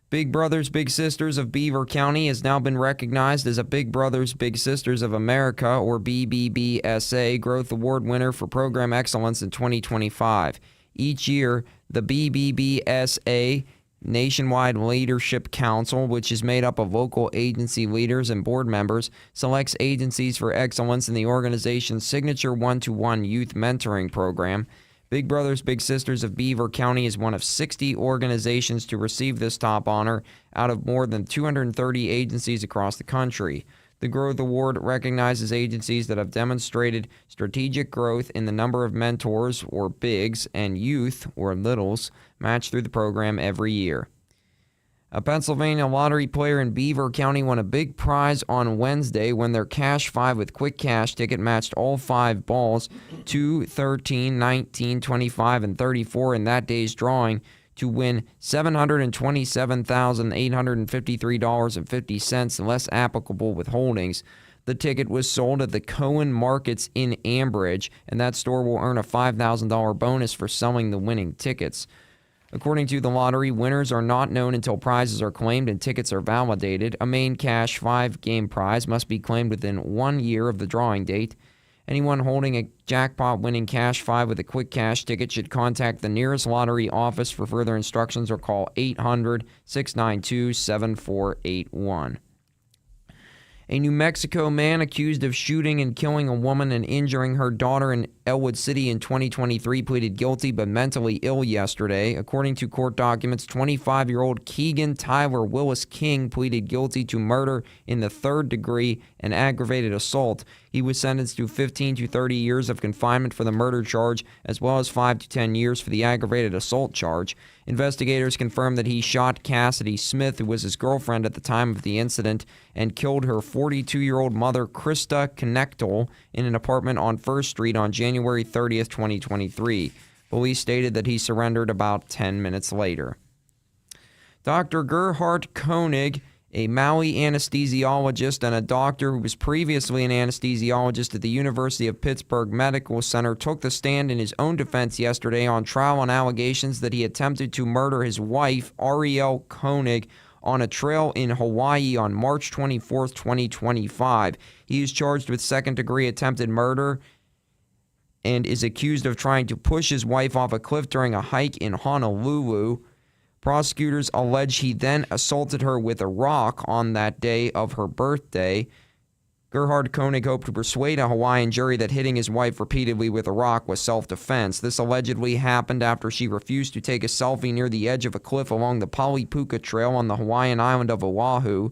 Big Brothers Big Sisters of Beaver County has now been recognized as a Big Brothers Big Sisters of America, or BBBSA, Growth Award winner for Program Excellence in 2025. Each year, the BBBSA Nationwide Leadership Council, which is made up of local agency leaders and board members, selects agencies for excellence in the organization's signature one-to-one youth mentoring program. Big Brothers Big Sisters of Beaver County is one of 60 organizations to receive this top honor out of more than 230 agencies across the country. The Growth Award recognizes agencies that have demonstrated strategic growth in the number of mentors, or bigs, and youth, or littles, matched through the program every year. A Pennsylvania lottery player in Beaver County won a big prize on Wednesday when their Cash 5 with Quick Cash ticket matched all 5 balls, 2, 13, 19, 25, and 34 in that day's drawing, to win $727,853.50 less applicable withholdings. The ticket was sold at the Cohen Markets in Ambridge, and that store will earn a $5,000 bonus for selling the winning tickets. According to the lottery, winners are not known until prizes are claimed and tickets are validated. A main Cash 5 game prize must be claimed within 1 year of the drawing date. Anyone holding a jackpot-winning Cash 5 with a Quick Cash ticket should contact the nearest lottery office for further instructions or call 800-692-7481. A New Mexico man accused of shooting and killing a woman and injuring her daughter in Elwood City in 2023 pleaded guilty but mentally ill yesterday. According to court documents, 25-year-old Keegan Tyler Willis King pleaded guilty to murder in the 3rd degree and aggravated assault. He was sentenced to 15 to 30 years of confinement for the murder charge, as well as 5 to 10 years for the aggravated assault charge. Investigators confirmed that he shot Cassidy Smith, who was his girlfriend at the time of the incident, and killed her 42-year-old mother, Krista Knechtel, in an apartment on 1st Street on January 30th, 2023. Police stated that he surrendered about 10 minutes later. Dr. Gerhard Koenig, a Maui anesthesiologist and a doctor who was previously an anesthesiologist at the University of Pittsburgh Medical Center, took the stand in his own defense yesterday on trial on allegations that he attempted to murder his wife, Ariel Koenig, on a trail in Hawaii on March 24, 2025. He is charged with 2nd-degree attempted murder and is accused of trying to push his wife off a cliff during a hike in Honolulu. Prosecutors allege he then assaulted her with a rock on that day of her birthday. Gerhard Koenig hoped to persuade a Hawaiian jury that hitting his wife repeatedly with a rock was self-defense. This allegedly happened after she refused to take a selfie near the edge of a cliff along the Palipuka Trail on the Hawaiian island of Oahu.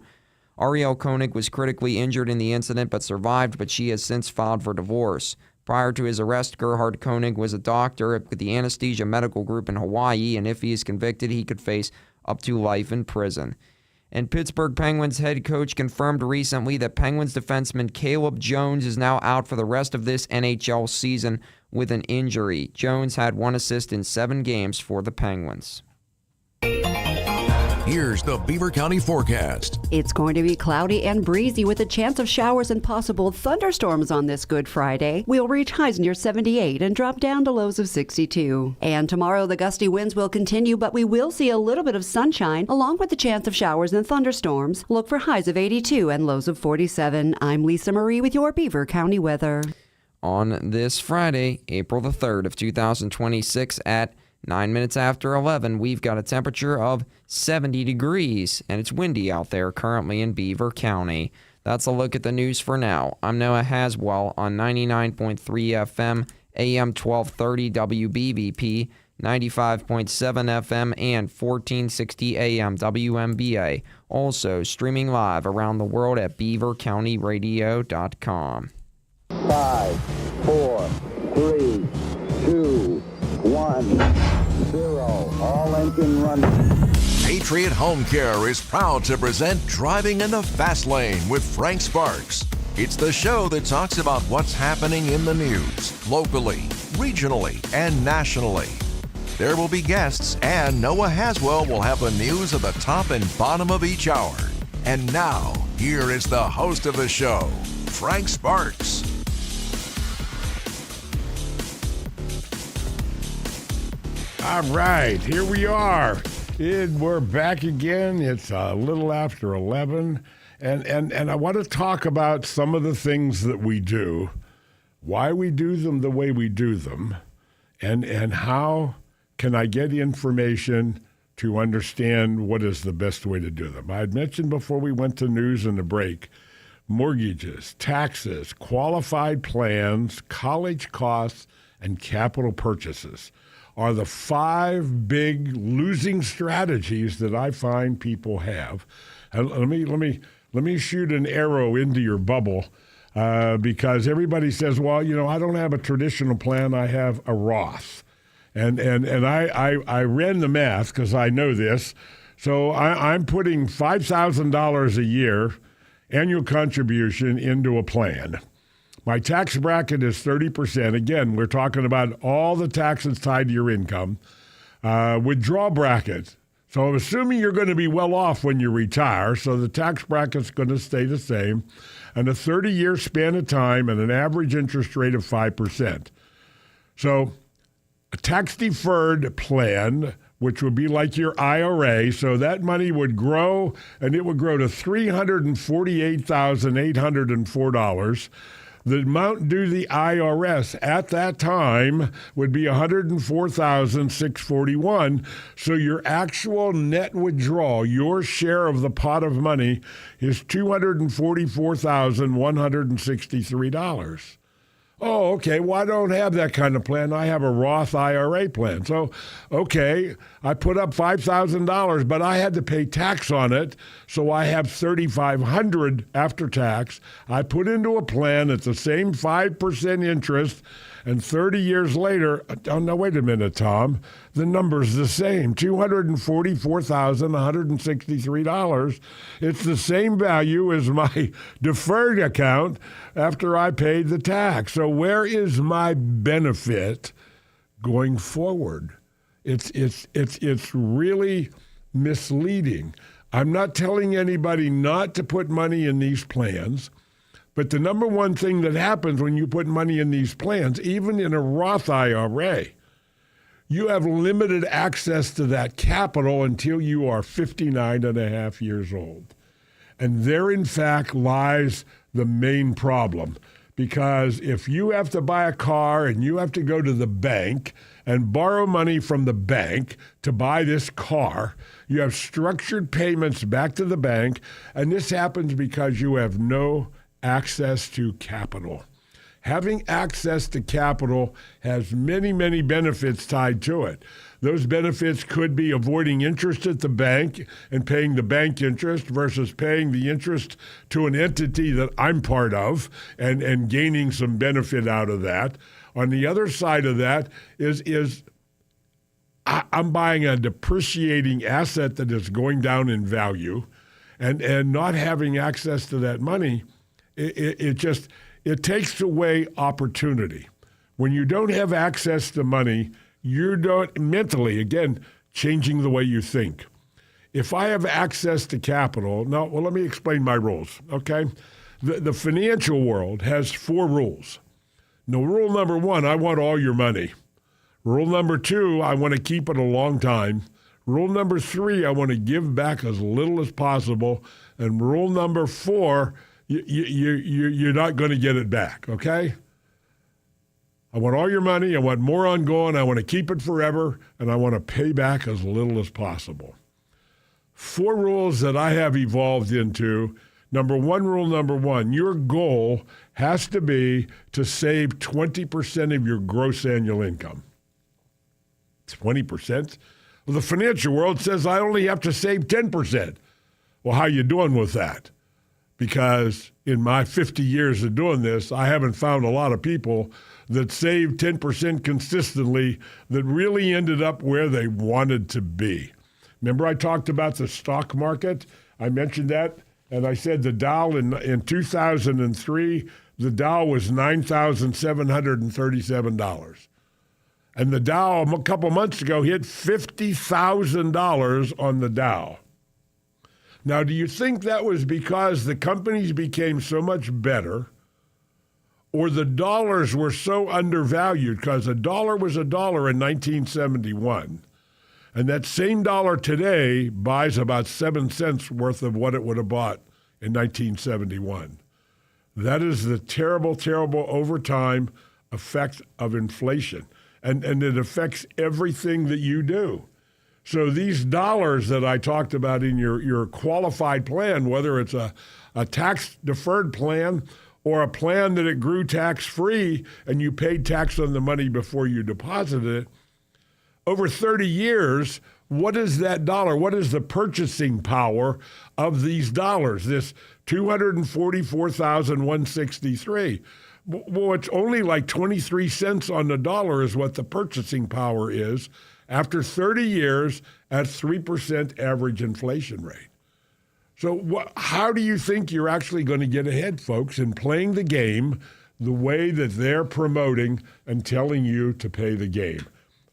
Ariel Koenig was critically injured in the incident but survived, but she has since filed for divorce. Prior to his arrest, Gerhard Koenig was a doctor at the Anesthesia Medical Group in Hawaii, and if he is convicted, he could face up to life in prison. And Pittsburgh Penguins head coach confirmed recently that Penguins defenseman Caleb Jones is now out for the rest of this NHL season with an injury. Jones had 1 assist in 7 games for the Penguins. Here's the Beaver County forecast. It's going to be cloudy and breezy with a chance of showers and possible thunderstorms on this Good Friday. We'll reach highs near 78 and drop down to lows of 62. And tomorrow the gusty winds will continue, but we will see a little bit of sunshine along with the chance of showers and thunderstorms. Look for highs of 82 and lows of 47. I'm Lisa Marie with your Beaver County weather. On this Friday, April the 3rd of 2026 at 9 minutes after 11, we've got a temperature of 70 degrees, and it's windy out there currently in Beaver County. That's a look at the news for now. I'm Noah Haswell on 99.3 FM, AM 1230 WBVP, 95.7 FM, and 1460 AM WMBA. Also streaming live around the world at beavercountyradio.com. 5, 4, 3, 2, 1, 0. All engine running. Patriot Home Care is proud to present Driving in the Fast Lane with Frank Sparks. It's the show that talks about what's happening in the news, locally, regionally, and nationally. There will be guests, and Noah Haswell will have the news at the top and bottom of each hour. And now, here is the host of the show, Frank Sparks. All right, here we are. We're back again. It's a little after 11. And I want to talk about some of the things that we do, why we do them the way we do them, and how can I get information to understand what is the best way to do them. I had mentioned before we went to news and the break, mortgages, taxes, qualified plans, college costs, and capital purchases are the 5 big losing strategies that I find people have. And let me shoot an arrow into your bubble because everybody says, well, you know, I don't have a traditional plan. I have a Roth. And I ran the math because I know this. So I'm putting $5,000 a year annual contribution into a plan. My tax bracket is 30%. Again, we're talking about all the taxes tied to your income. Withdrawal bracket. So I'm assuming you're going to be well off when you retire, so the tax bracket's going to stay the same, and a 30-year span of time and an average interest rate of 5%. So a tax-deferred plan, which would be like your IRA, so that money would grow, and it would grow to $348,804. The amount due to the IRS at that time would be $104,641. So your actual net withdrawal, your share of the pot of money, is $244,163. Oh, okay, well, I don't have that kind of plan. I have a Roth IRA plan. So, okay, I put up $5,000, but I had to pay tax on it, so I have $3,500 after tax. I put into a plan at the same 5% interest, and 30 years later, oh, no, wait a minute, Tom. The number's the same, $244,163. It's the same value as my deferred account after I paid the tax. So where is my benefit going forward? It's really misleading. I'm not telling anybody not to put money in these plans, but the number one thing that happens when you put money in these plans, even in a Roth IRA, you have limited access to that capital until you are 59 and a half years old. And there, in fact, lies the main problem. Because if you have to buy a car and you have to go to the bank and borrow money from the bank to buy this car, you have structured payments back to the bank, and this happens because you have no access to capital. Having access to capital has many, many benefits tied to it. Those benefits could be avoiding interest at the bank and paying the bank interest versus paying the interest to an entity that I'm part of and gaining some benefit out of that. On the other side of that is I'm buying a depreciating asset that is going down in value, and not having access to that money, it takes away opportunity. When you don't have access to money, you don't mentally, again, changing the way you think. If I have access to capital, let me explain my rules, okay? The financial world has 4 rules. Now, rule number 1, I want all your money. Rule number 2, I want to keep it a long time. Rule number 3, I want to give back as little as possible. And rule number 4, you're not going to get it back, okay? I want all your money. I want more ongoing. I want to keep it forever. And I want to pay back as little as possible. 4 rules that I have evolved into. Rule number 1, your goal has to be to save 20% of your gross annual income. 20%? Well, the financial world says I only have to save 10%. Well, how you doing with that? Because in my 50 years of doing this, I haven't found a lot of people that saved 10% consistently that really ended up where they wanted to be. Remember I talked about the stock market? I mentioned that And I said the Dow in 2003, the Dow was $9,737. And the Dow a couple months ago hit $50,000 on the Dow. Now, do you think that was because the companies became so much better, or the dollars were so undervalued? Because a dollar was a dollar in 1971. And that same dollar today buys about 7 cents worth of what it would have bought in 1971. That is the terrible, terrible overtime effect of inflation. And it affects everything that you do. So these dollars that I talked about in your qualified plan, whether it's a tax-deferred plan or a plan that it grew tax-free and you paid tax on the money before you deposited it, over 30 years, what is that dollar? What is the purchasing power of these dollars? This $244,163. Well, it's only like 23 cents on the dollar is what the purchasing power is after 30 years at 3% average inflation rate. So how do you think you're actually going to get ahead, folks, in playing the game the way that they're promoting and telling you to play the game?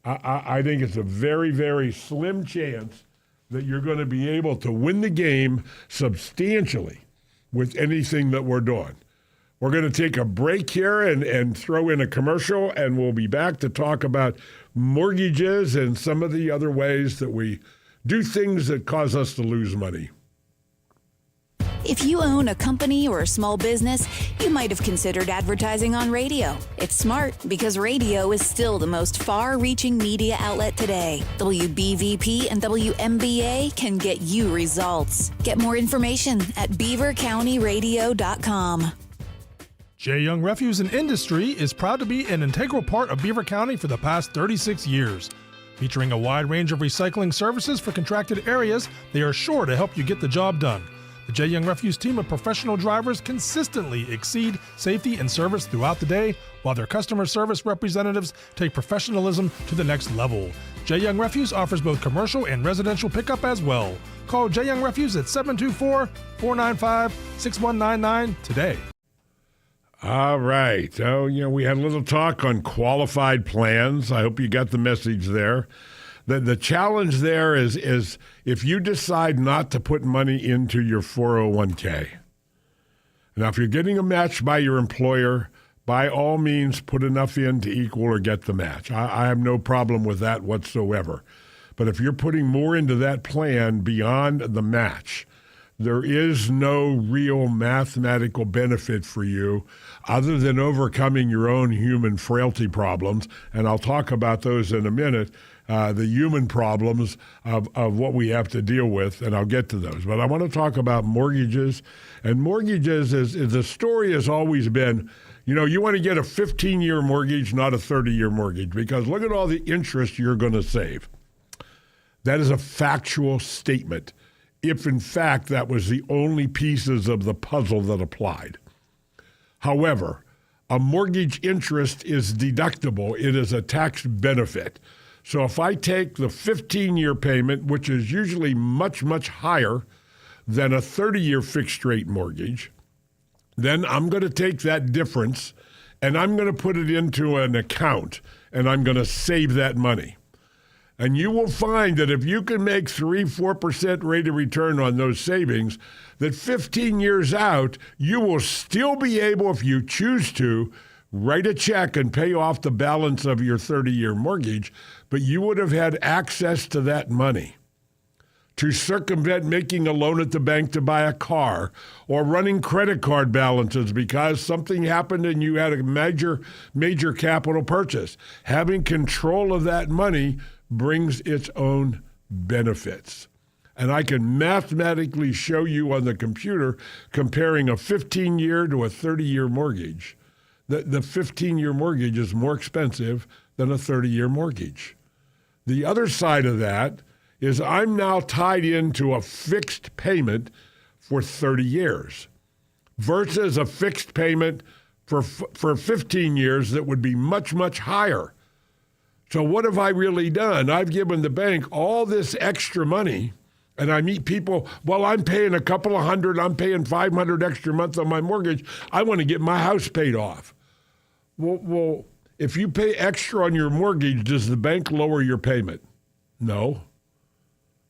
I think it's a very, very slim chance that you're going to be able to win the game substantially with anything that we're doing. We're going to take a break here and throw in a commercial, and we'll be back to talk about mortgages and some of the other ways that we do things that cause us to lose money. If you own a company or a small business, you might have considered advertising on radio. It's smart because radio is still the most far-reaching media outlet today. WBVP and WMBA can get you results. Get more information at beavercountyradio.com. J. Young Refuse and Industry is proud to be an integral part of Beaver County for the past 36 years. Featuring a wide range of recycling services for contracted areas, they are sure to help you get the job done. The J. Young Refuse team of professional drivers consistently exceed safety and service throughout the day, while their customer service representatives take professionalism to the next level. J. Young Refuse offers both commercial and residential pickup as well. Call J. Young Refuse at 724-495-6199 today. All right. So, we had a little talk on qualified plans. I hope you got the message there. The challenge there is if you decide not to put money into your 401k. Now, if you're getting a match by your employer, by all means, put enough in to equal or get the match. I have no problem with that whatsoever. But if you're putting more into that plan beyond the match, there is no real mathematical benefit for you other than overcoming your own human frailty problems. And I'll talk about those in a minute. The human problems of what we have to deal with, and I'll get to those. But I want to talk about mortgages. And mortgages, is the story has always been, you want to get a 15-year mortgage, not a 30-year mortgage, because look at all the interest you're going to save. That is a factual statement, if in fact that was the only pieces of the puzzle that applied. However, a mortgage interest is deductible. It is a tax benefit. So if I take the 15-year payment, which is usually much, much higher than a 30-year fixed-rate mortgage, then I'm going to take that difference and I'm going to put it into an account and I'm going to save that money. And you will find that if you can make 3-4% rate of return on those savings, that 15 years out, you will still be able, if you choose to, write a check and pay off the balance of your 30-year mortgage, but you would have had access to that money to circumvent making a loan at the bank to buy a car or running credit card balances because something happened and you had a major capital purchase. Having control of that money brings its own benefits. And I can mathematically show you on the computer comparing a 15-year to a 30-year mortgage. The 15-year mortgage is more expensive than a 30-year mortgage. The other side of that is I'm now tied into a fixed payment for 30 years versus a fixed payment for 15 years that would be much, much higher. So what have I really done? I've given the bank all this extra money, And I meet people, well, I'm paying a couple of hundred, I'm paying $500 extra a month on my mortgage. I want to get my house paid off. Well, if you pay extra on your mortgage, does the bank lower your payment? No.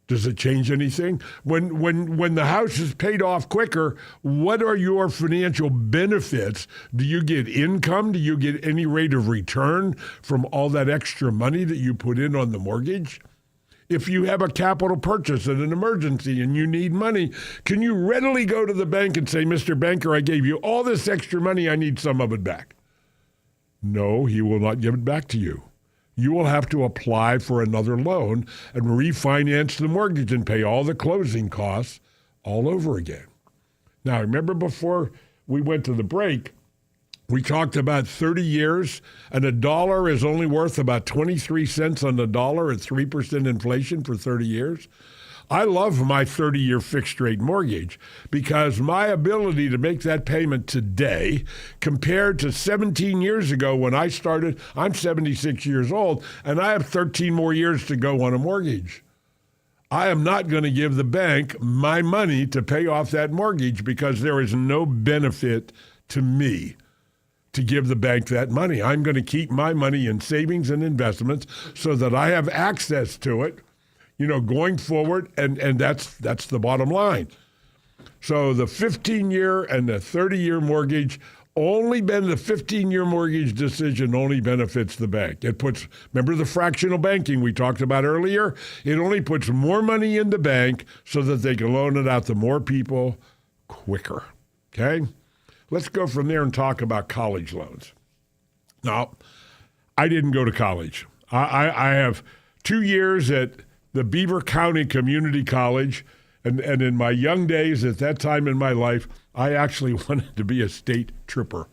Does it change anything? When the house is paid off quicker, what are your financial benefits? Do you get income? Do you get any rate of return from all that extra money that you put in on the mortgage? If you have a capital purchase and an emergency and you need money, can you readily go to the bank and say, Mr. Banker, I gave you all this extra money, I need some of it back? No, he will not give it back to you. You will have to apply for another loan and refinance the mortgage and pay all the closing costs all over again. Now, remember before we went to the break, we talked about 30 years, and a dollar is only worth about 23 cents on the dollar at 3% inflation for 30 years. I love my 30-year fixed-rate mortgage because my ability to make that payment today compared to 17 years ago when I started, I'm 76 years old, and I have 13 more years to go on a mortgage. I am not going to give the bank my money to pay off that mortgage because there is no benefit to me to give the bank that money. I'm going to keep my money in savings and investments so that I have access to it, going forward, and that's the bottom line. So the 15-year and the 30-year mortgage the 15-year mortgage decision only benefits the bank. Remember the fractional banking we talked about earlier? It only puts more money in the bank so that they can loan it out to more people quicker, okay? Let's go from there and talk about college loans. Now, I didn't go to college. I have 2 years at the Beaver County Community College, and in my young days, at that time in my life, I actually wanted to be a state trooper.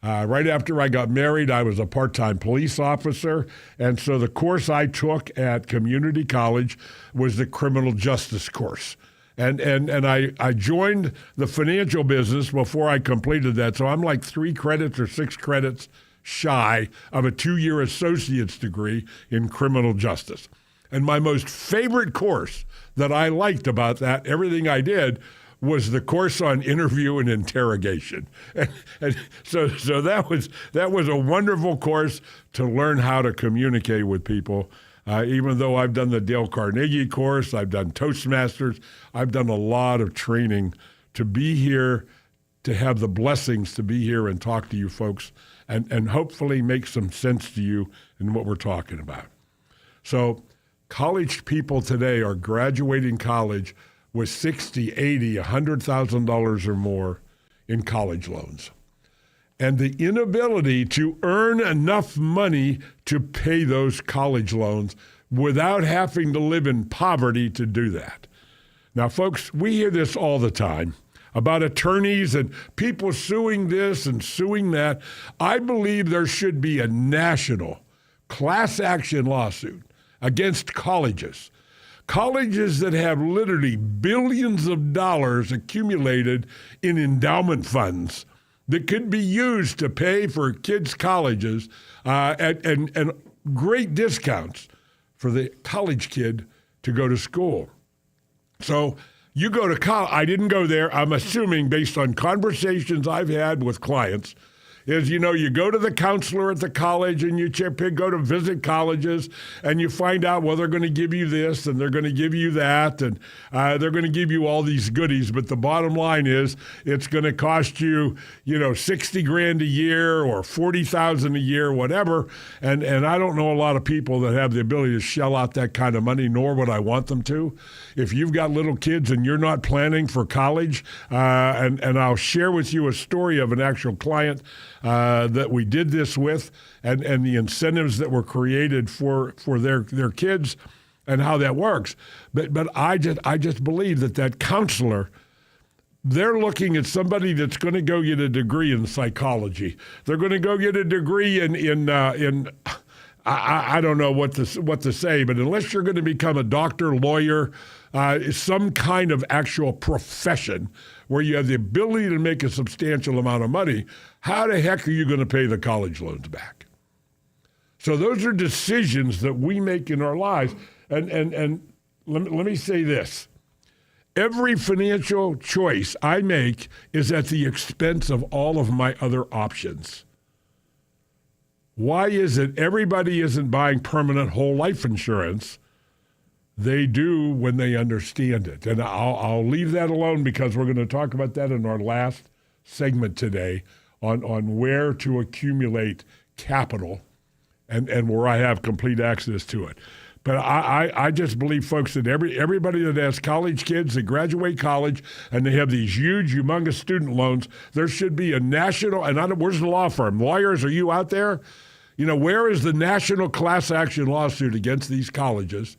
Right after I got married, I was a part-time police officer, and so the course I took at community college was the criminal justice course. And I joined the financial business before I completed that, so I'm like 3 credits or 6 credits shy of a 2-year associate's degree in criminal justice. And my most favorite course that I liked about that, everything I did, was the course on interview and interrogation. And so that was a wonderful course to learn how to communicate with people. Even though I've done the Dale Carnegie course, I've done Toastmasters, I've done a lot of training to be here, to have the blessings to be here and talk to you folks and hopefully make some sense to you in what we're talking about. So college people today are graduating college with $60,000, $80,000, $100,000 or more in college loans. And the inability to earn enough money to pay those college loans without having to live in poverty to do that. Now, folks, we hear this all the time about attorneys and people suing this and suing that. I believe there should be a national class action lawsuit against colleges that have literally billions of dollars accumulated in endowment funds that could be used to pay for kids' colleges and great discounts for the college kid to go to school. So you go to college. I didn't go there. I'm assuming based on conversations I've had with clients is, you go to the counselor at the college and you go to visit colleges and you find out, well, they're going to give you this and they're going to give you that and they're going to give you all these goodies. But the bottom line is it's going to cost you, $60,000 a year or $40,000 a year, whatever. And I don't know a lot of people that have the ability to shell out that kind of money, nor would I want them to. If you've got little kids and you're not planning for college, and I'll share with you a story of an actual client that we did this with and the incentives that were created for their kids and how that works. But I just believe that counselor, they're looking at somebody that's going to go get a degree in psychology. They're going to go get a degree in I don't know what to say, but unless you're going to become a doctor, lawyer, some kind of actual profession where you have the ability to make a substantial amount of money, how the heck are you going to pay the college loans back? So those are decisions that we make in our lives. And let me say this. Every financial choice I make is at the expense of all of my other options. Why is it everybody isn't buying permanent whole life insurance? They do when they understand it. And I'll leave that alone because we're going to talk about that in our last segment today on where to accumulate capital and where I have complete access to it. But I just believe, folks, that everybody that has college kids that graduate college and they have these huge, humongous student loans, there should be a national, and where's the law firm? Lawyers, are you out there? You know, where is the national class action lawsuit against these colleges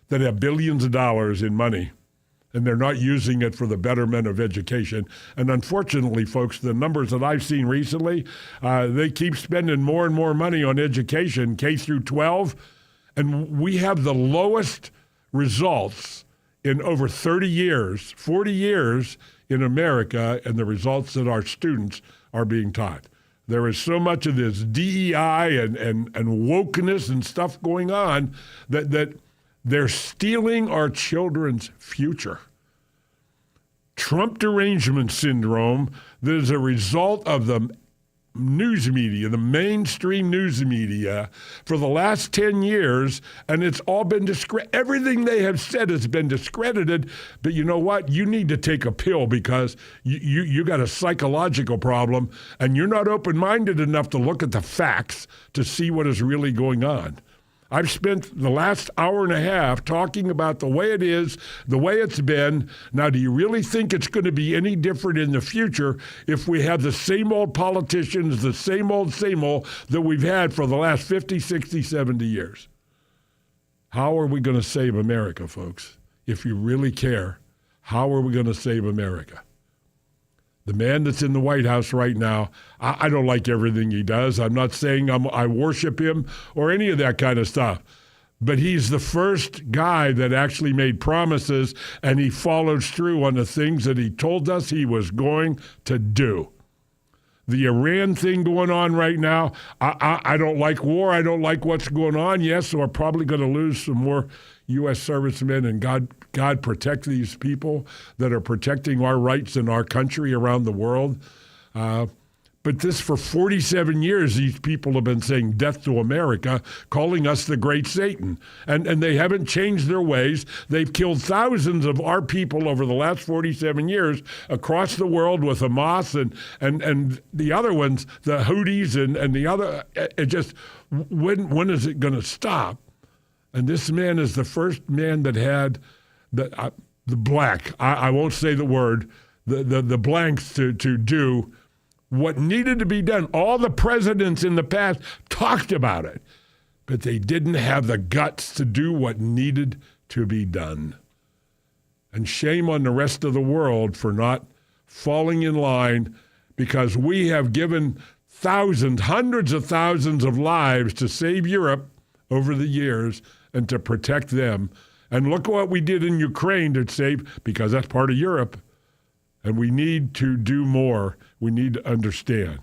that have billions of dollars in money and they're not using it for the betterment of education? And unfortunately, folks, the numbers that I've seen recently, they keep spending more and more money on education, K through 12, and we have the lowest results in over 30 years, 40 years in America, and the results that our students are being taught. There is so much of this DEI and wokeness and stuff going on that they're stealing our children's future. Trump derangement syndrome that is a result of the news media, the mainstream news media, for the last 10 years, and it's all been everything they have said has been discredited. But you know what? You need to take a pill because you got a psychological problem, and you're not open-minded enough to look at the facts to see what is really going on. I've spent the last hour and a half talking about the way it is, the way it's been. Now, do you really think it's going to be any different in the future if we have the same old politicians, the same old that we've had for the last 50, 60, 70 years? How are we going to save America, folks? If you really care, how are we going to save America? The man that's in the White House right now, I don't like everything he does. I'm not saying I worship him or any of that kind of stuff. But he's the first guy that actually made promises, and he followed through on the things that he told us he was going to do. The Iran thing going on right now, I don't like war. I don't like what's going on. Yes, we're probably going to lose some more U.S. servicemen, and God protect these people that are protecting our rights in our country around the world. But this, for 47 years, these people have been saying death to America, calling us the great Satan. And they haven't changed their ways. They've killed thousands of our people over the last 47 years across the world with Hamas and the other ones, the Houthis and the other. It just, when is it going to stop? And this man is the first man that had the black, I won't say the word, the blanks to do what needed to be done. All the presidents in the past talked about it, but they didn't have the guts to do what needed to be done. And shame on the rest of the world for not falling in line, because we have given thousands, hundreds of thousands of lives to save Europe over the years and to protect them. And look what we did in Ukraine to save, because that's part of Europe. And we need to do more. We need to understand.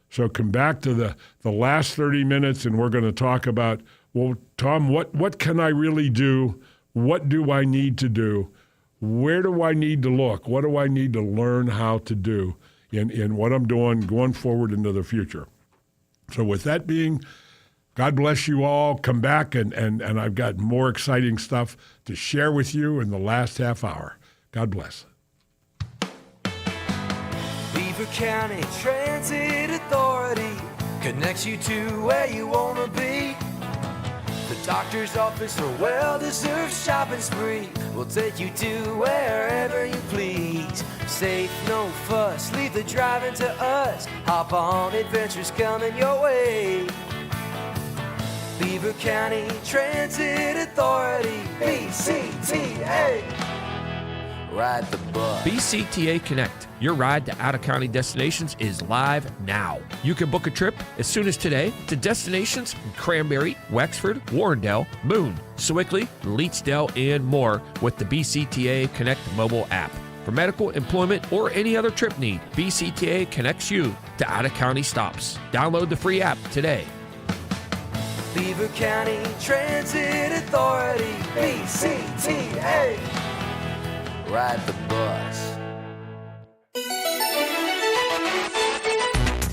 So come back to the last 30 minutes, and we're going to talk about, well, Tom, what can I really do? What do I need to do? Where do I need to look? What do I need to learn how to do in what I'm doing going forward into the future? So with that being, God bless you all. Come back, and I've got more exciting stuff to share with you in the last half hour. God bless. Beaver County Transit Authority connects you to where you want to be. The doctor's office or well-deserved shopping spree will take you to wherever you please. Safe, no fuss, leave the driving to us. Hop on, adventures coming your way. Beaver County Transit Authority, BCTA. Ride the bus. BCTA Connect, your ride to out-of-county destinations, is live now. You can book a trip as soon as today to destinations in Cranberry, Wexford, Warrendale, Moon, Sewickley, Leetsdale, and more with the BCTA Connect mobile app. For medical, employment, or any other trip need, BCTA connects you to out-of-county stops. Download the free app today. Beaver County Transit Authority, BCTA. Ride the bus.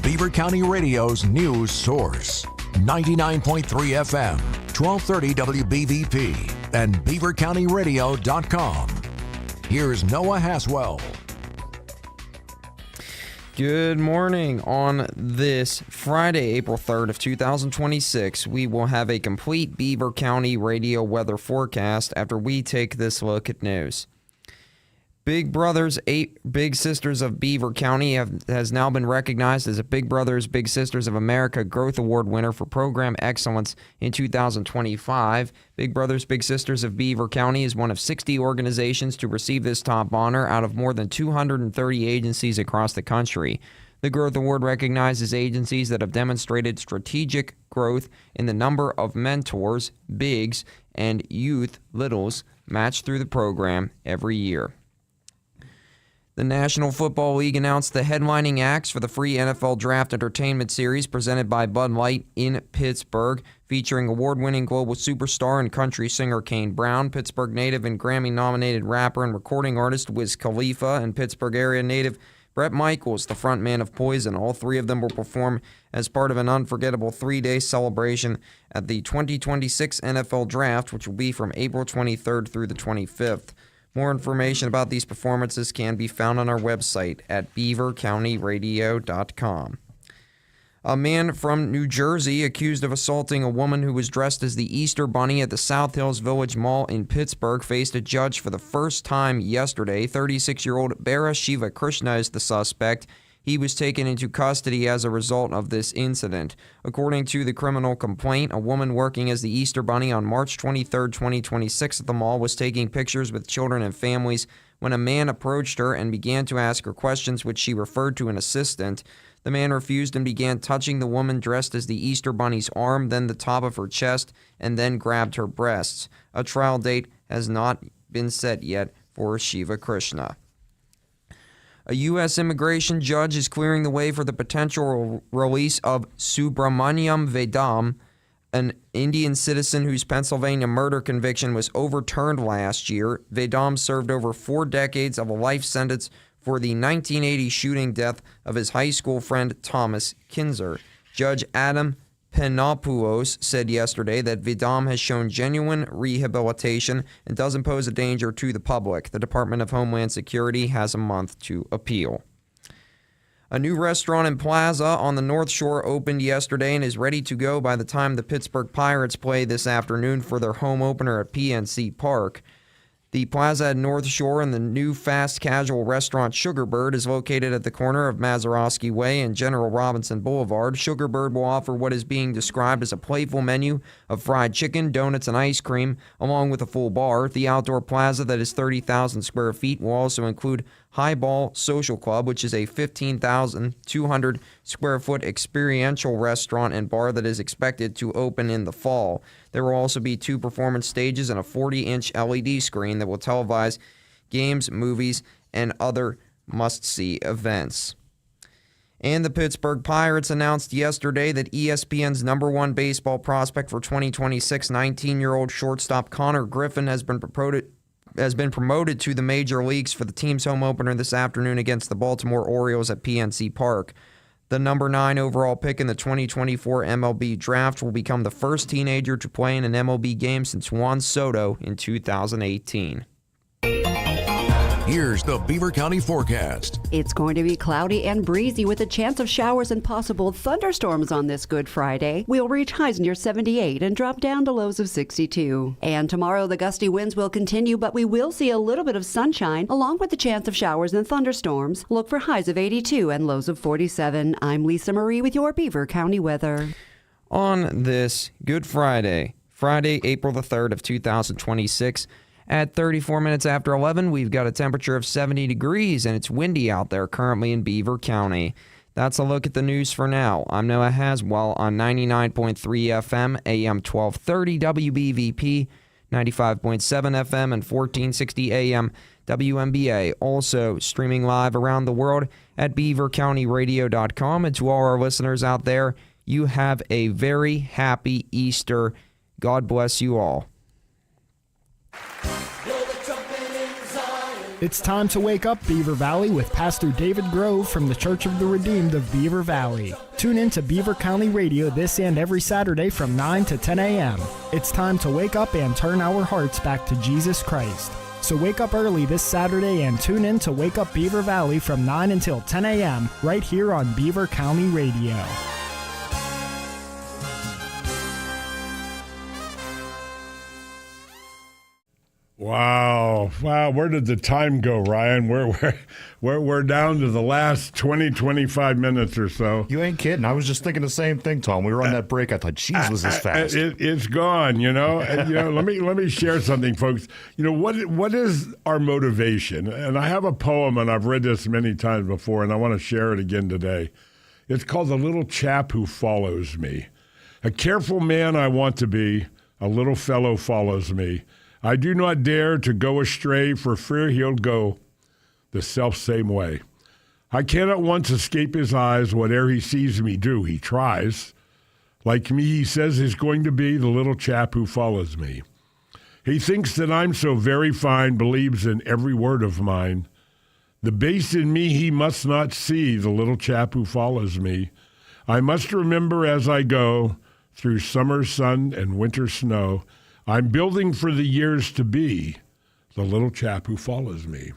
Beaver County Radio's news source. 99.3 FM, 1230 WBVP, and beavercountyradio.com. Here's Noah Haswell. Good morning. On this Friday, April 3rd of 2026, we will have a complete Beaver County radio weather forecast after we take this look at news. Big Brothers, 8 Big Sisters of Beaver County has now been recognized as a Big Brothers, Big Sisters of America Growth Award winner for program excellence in 2025. Big Brothers, Big Sisters of Beaver County is one of 60 organizations to receive this top honor out of more than 230 agencies across the country. The Growth Award recognizes agencies that have demonstrated strategic growth in the number of mentors, bigs, and youth littles matched through the program every year. The National Football League announced the headlining acts for the free NFL Draft Entertainment Series presented by Bud Light in Pittsburgh, featuring award-winning global superstar and country singer Kane Brown, Pittsburgh native and Grammy-nominated rapper and recording artist Wiz Khalifa, and Pittsburgh area native Bret Michaels, the frontman of Poison. All three of them will perform as part of an unforgettable 3-day celebration at the 2026 NFL Draft, which will be from April 23rd through the 25th. More information about these performances can be found on our website at beavercountyradio.com. A man from New Jersey accused of assaulting a woman who was dressed as the Easter Bunny at the South Hills Village Mall in Pittsburgh faced a judge for the first time yesterday. 36-year-old Bara Shiva Krishna is the suspect. He was taken into custody as a result of this incident. According to the criminal complaint, a woman working as the Easter Bunny on March 23, 2026 at the mall was taking pictures with children and families when a man approached her and began to ask her questions, which she referred to an assistant. The man refused and began touching the woman dressed as the Easter Bunny's arm, then the top of her chest, and then grabbed her breasts. A trial date has not been set yet for Shiva Krishna. A U.S. immigration judge is clearing the way for the potential release of Subramaniam Vedam, an Indian citizen whose Pennsylvania murder conviction was overturned last year. Vedam served over 4 decades of a life sentence for the 1980 shooting death of his high school friend Thomas Kinzer. Judge Adam Penopoulos said yesterday that Vedam has shown genuine rehabilitation and doesn't pose a danger to the public. The Department of Homeland Security has a month to appeal. A new restaurant in Plaza on the North Shore opened yesterday and is ready to go by the time the Pittsburgh Pirates play this afternoon for their home opener at PNC Park. The Plaza at North Shore and the new fast casual restaurant Sugarbird is located at the corner of Mazeroski Way and General Robinson Boulevard. Sugarbird will offer what is being described as a playful menu of fried chicken, donuts, and ice cream, along with a full bar. The outdoor plaza that is 30,000 square feet will also include Highball Social Club, which is a 15,200 square foot experiential restaurant and bar that is expected to open in the fall. There will also be 2 performance stages and a 40-inch LED screen that will televise games, movies, and other must-see events. And the Pittsburgh Pirates announced yesterday that ESPN's #1 baseball prospect for 2026, 19-year-old shortstop Connor Griffin, has been promoted to the major leagues for the team's home opener this afternoon against the Baltimore Orioles at PNC Park. The number 9 overall pick in the 2024 MLB draft will become the first teenager to play in an MLB game since Juan Soto in 2018. Here's the Beaver County forecast. It's going to be cloudy and breezy with a chance of showers and possible thunderstorms on this Good Friday. We'll reach highs near 78 and drop down to lows of 62. And tomorrow the gusty winds will continue, but we will see a little bit of sunshine along with the chance of showers and thunderstorms. Look for highs of 82 and lows of 47. I'm Lisa Marie with your Beaver County weather. On this Good Friday, April the 3rd of 2026, at 34 minutes after 11, we've got a temperature of 70 degrees, and it's windy out there currently in Beaver County. That's a look at the news for now. I'm Noah Haswell on 99.3 FM, AM 1230 WBVP, 95.7 FM, and 1460 AM WMBA. Also streaming live around the world at beavercountyradio.com. And to all our listeners out there, You have a very happy Easter. God bless you all. It's time to wake up, Beaver Valley, with Pastor David Grove from the Church of the Redeemed of Beaver Valley. Tune in to Beaver County Radio this and every Saturday from 9 to 10 a.m. It's time to wake up and turn our hearts back to Jesus Christ. So wake up early this Saturday and tune in to Wake Up Beaver Valley from 9 until 10 a.m. right here on Beaver County Radio. Wow. Where did the time go, Ryan? We're down to the last 20, 25 minutes or so. You ain't kidding. I was just thinking the same thing, Tom. We were on that break. I thought, geez, was this fast? It's gone, you know. And, let me share something, folks. What is our motivation? And I have a poem, and I've read this many times before, and I want to share it again today. It's called The Little Chap Who Follows Me. A careful man I want to be, a little fellow follows me. I do not dare to go astray, for fear he'll go the self-same way. I cannot once escape his eyes, whate'er he sees me do, he tries. Like me, he says he's going to be the little chap who follows me. He thinks that I'm so very fine, believes in every word of mine. The base in me he must not see, the little chap who follows me. I must remember as I go through summer sun and winter snow, I'm building for the years to be the little chap who follows me.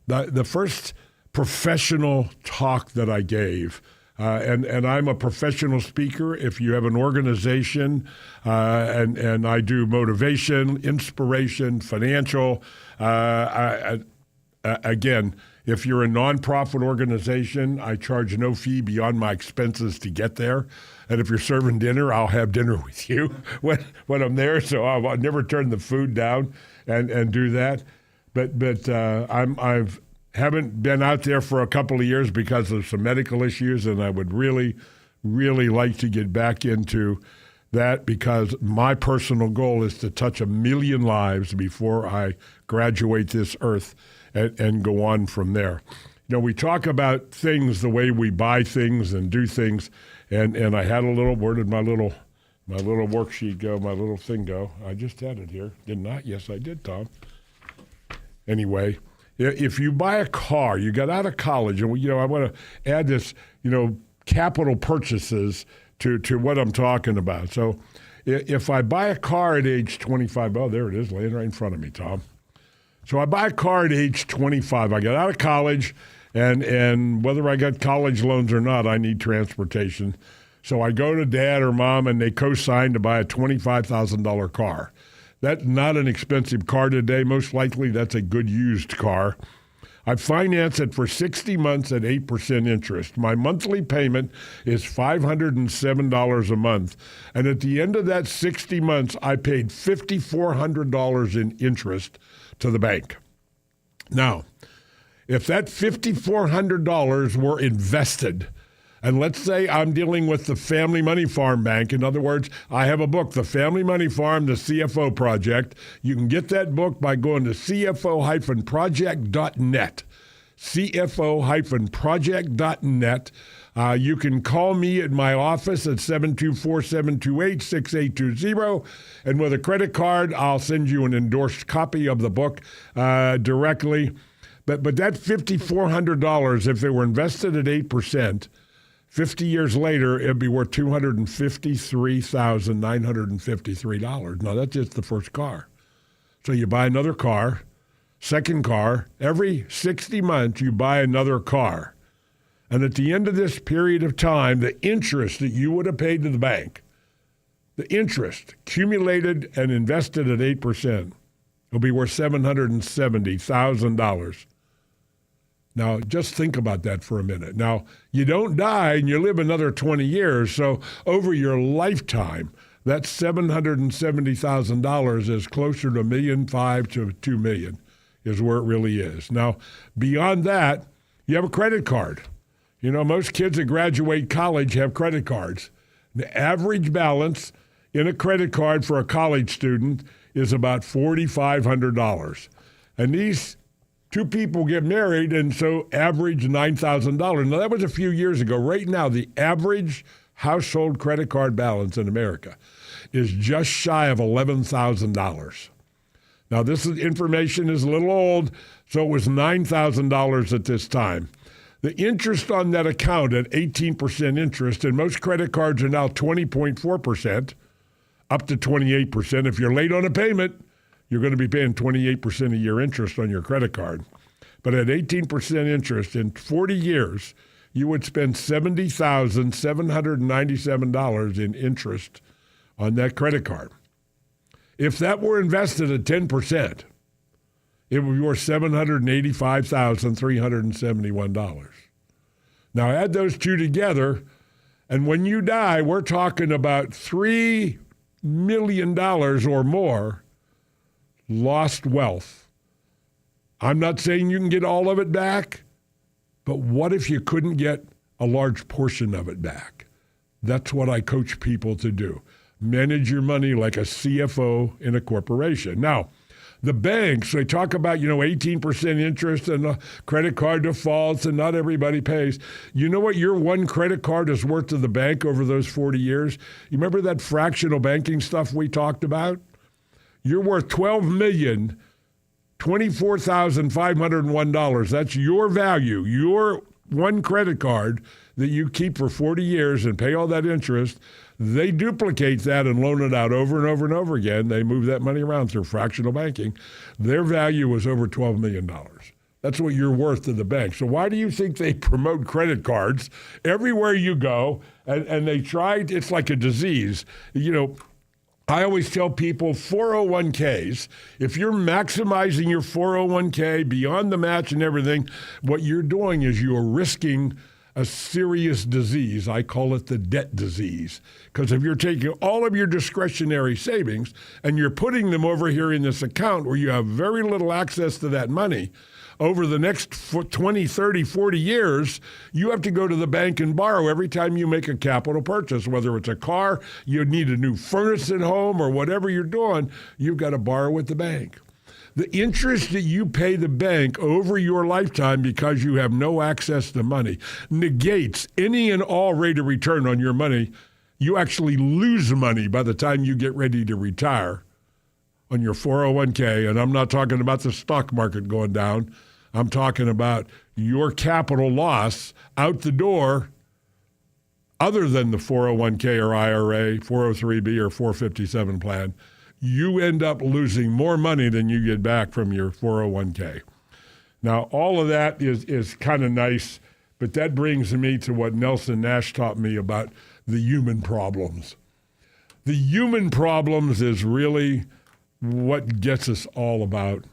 The first professional talk that I gave, and I'm a professional speaker. If you have an organization, and I do motivation, inspiration, financial, again, if you're a nonprofit organization, I charge no fee beyond my expenses to get there. And if you're serving dinner, I'll have dinner with you when I'm there. So I'll never turn the food down and do that. But I've haven't been out there for a couple of years because of some medical issues, and I would really, really like to get back into that because my personal goal is to touch 1 million lives before I graduate this earth and go on from there. We talk about things the way we buy things and do things, and I had a little, where did my little worksheet go, my little thing go? I just had it here. Did not? Yes, I did, Tom. Anyway, if you buy a car, you got out of college, and I want to add this, capital purchases to what I'm talking about. So if I buy a car at age 25, oh, there it is, laying right in front of me, Tom. So I buy a car at age 25. I got out of college, and whether I got college loans or not, I need transportation. So I go to dad or mom, and they co-sign to buy a $25,000 car. That's not an expensive car today. Most likely that's a good used car. I finance it for 60 months at 8% interest. My monthly payment is $507 a month. And at the end of that 60 months, I paid $5,400 in interest to the bank. Now, if that $5,400 were invested, and let's say I'm dealing with the Family Money Farm Bank. In other words, I have a book, The Family Money Farm, the CFO Project. You can get that book by going to cfo-project.net. cfo-project.net. You can call me at my office at 724-728-6820. And with a credit card, I'll send you an endorsed copy of the book directly. But that $5,400, if it were invested at 8%, 50 years later, it'd be worth $253,953. Now, that's just the first car. So you buy another car, second car. Every 60 months, you buy another car. And at the end of this period of time, the interest that you would have paid to the bank, the interest accumulated and invested at 8%, will be worth $770,000. Now, just think about that for a minute. Now, you don't die and you live another 20 years, so over your lifetime, that $770,000 is closer to $1.5 million to $2 million is where it really is. Now, beyond that, you have a credit card. Most kids that graduate college have credit cards. The average balance in a credit card for a college student is about $4,500. And these two people get married, and so average $9,000. Now, that was a few years ago. Right now, the average household credit card balance in America is just shy of $11,000. Now, information is a little old, so it was $9,000 at this time. The interest on that account at 18% interest, and most credit cards are now 20.4%, up to 28%. If you're late on a payment, you're going to be paying 28% a year interest on your credit card. But at 18% interest in 40 years, you would spend $70,797 in interest on that credit card. If that were invested at 10%, it would be worth $785,371. Now add those two together, and when you die, we're talking about $3 million or more lost wealth. I'm not saying you can get all of it back, but what if you couldn't get a large portion of it back? That's what I coach people to do. Manage your money like a CFO in a corporation. Now, the banks, they talk about, 18% interest and credit card defaults, and not everybody pays. You know what your one credit card is worth to the bank over those 40 years? You remember that fractional banking stuff we talked about? You're worth $12,024,501. That's your value, your one credit card that you keep for 40 years and pay all that interest. They duplicate that and loan it out over and over and over again. They move that money around through fractional banking. Their value was over $12 million. That's what you're worth to the bank. So why do you think they promote credit cards everywhere you go? And they try, it's like a disease. I always tell people 401ks, if you're maximizing your 401k beyond the match and everything, what you're doing is you're risking a serious disease. I call it the debt disease. Because if you're taking all of your discretionary savings and you're putting them over here in this account where you have very little access to that money, over the next 20, 30, 40 years, you have to go to the bank and borrow every time you make a capital purchase, whether it's a car, you need a new furnace at home, or whatever you're doing, you've got to borrow at the bank. The interest that you pay the bank over your lifetime because you have no access to money negates any and all rate of return on your money. You actually lose money by the time you get ready to retire on your 401k. And I'm not talking about the stock market going down. I'm talking about your capital loss out the door other than the 401k or IRA, 403b or 457 plan. You end up losing more money than you get back from your 401k. Now, all of that is kind of nice, but that brings me to what Nelson Nash taught me about the human problems. The human problems is really what gets us all about.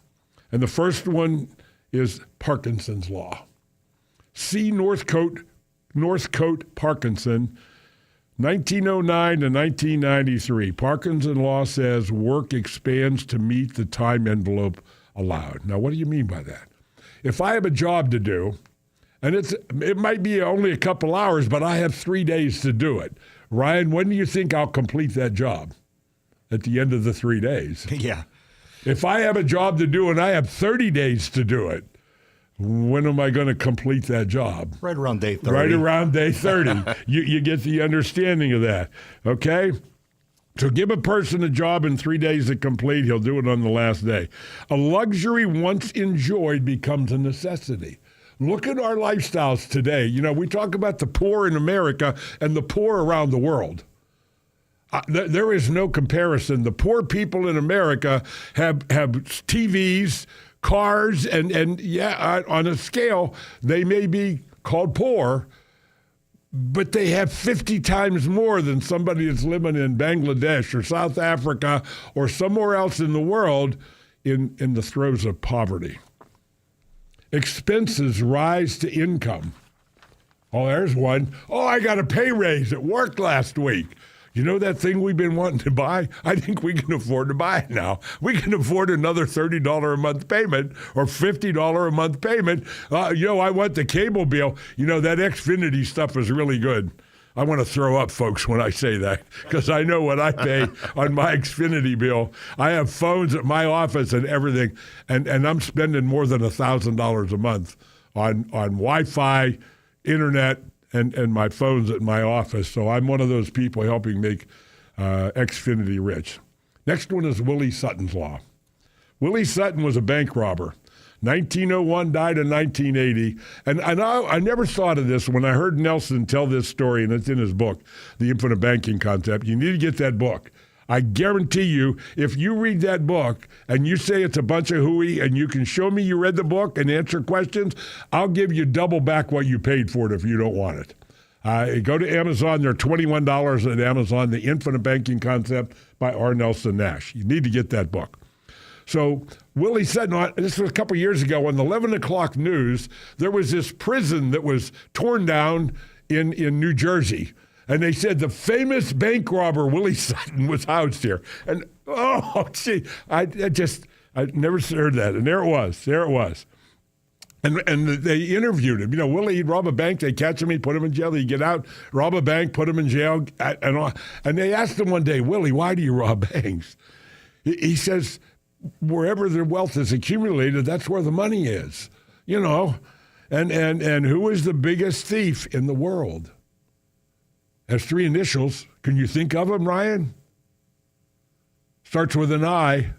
And the first one is Parkinson's law. See Northcote Parkinson, 1909 to 1993. Parkinson's law says work expands to meet the time envelope allowed. Now, what do you mean by that? If I have a job to do, and it might be only a couple hours, but I have 3 days to do it. Ryan, when do you think I'll complete that job? At the end of the 3 days. Yeah. If I have a job to do and I have 30 days to do it, when am I going to complete that job? Right around day 30. Right around day 30. You get the understanding of that, okay? So give a person a job in 3 days to complete, he'll do it on the last day. A luxury once enjoyed becomes a necessity. Look at our lifestyles today. We talk about the poor in America and the poor around the world. There is no comparison. The poor people in America have TVs, cars, and on a scale, they may be called poor, but they have 50 times more than somebody that's living in Bangladesh or South Africa or somewhere else in the world in the throes of poverty. Expenses rise to income. Oh, there's one. Oh, I got a pay raise at work last week. You know that thing we've been wanting to buy? I think we can afford to buy it now. We can afford another $30 a month payment or $50 a month payment. I want the cable bill. That Xfinity stuff is really good. I want to throw up, folks, when I say that, because I know what I pay on my Xfinity bill. I have phones at my office and everything, and I'm spending more than $1,000 a month on Wi-Fi, internet, and my phone's at my office. So I'm one of those people helping make Xfinity rich. Next one is Willie Sutton's Law. Willie Sutton was a bank robber. 1901, died in 1980. And I never thought of this when I heard Nelson tell this story, and it's in his book, The Infinite Banking Concept. You need to get that book. I guarantee you, if you read that book and you say it's a bunch of hooey and you can show me you read the book and answer questions, I'll give you double back what you paid for it if you don't want it. Go to Amazon. They're $21 at Amazon, The Infinite Banking Concept by R. Nelson Nash. You need to get that book. So Willie Sutton, this was a couple years ago on the 11 o'clock news, there was this prison that was torn down in New Jersey. And they said the famous bank robber Willie Sutton was housed here. And, oh, gee, I never heard that. And there it was. And they interviewed him. You know, Willie, he'd rob a bank. They catch him. He'd put him in jail. He'd get out, rob a bank, put him in jail. And they asked him one day, Willie, why do you rob banks? He says, wherever their wealth is accumulated, that's where the money is. You know, and who is the biggest thief in the world? Has 3 initials. Can you think of them, Ryan? Starts with an I.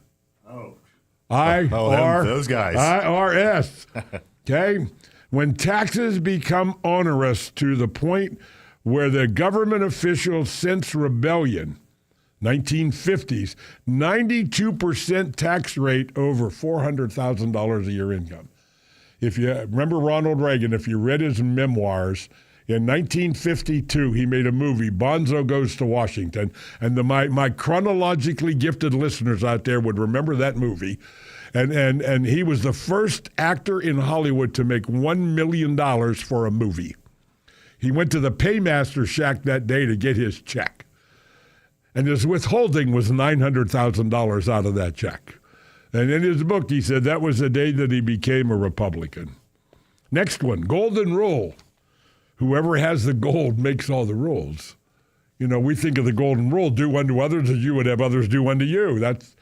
Oh. Those guys. IRS. Okay? When taxes become onerous to the point where the government officials sense rebellion, 1950s, 92% tax rate over $400,000 a year income. If you remember Ronald Reagan, if you read his memoirs, in 1952, he made a movie, Bonzo Goes to Washington. And my chronologically gifted listeners out there would remember that movie. And he was the first actor in Hollywood to make $1 million for a movie. He went to the paymaster shack that day to get his check. And his withholding was $900,000 out of that check. And in his book, he said that was the day that he became a Republican. Next one, Golden Rule. Whoever has the gold makes all the rules. You know, we think of the golden rule, do unto others as you would have others do unto you. That's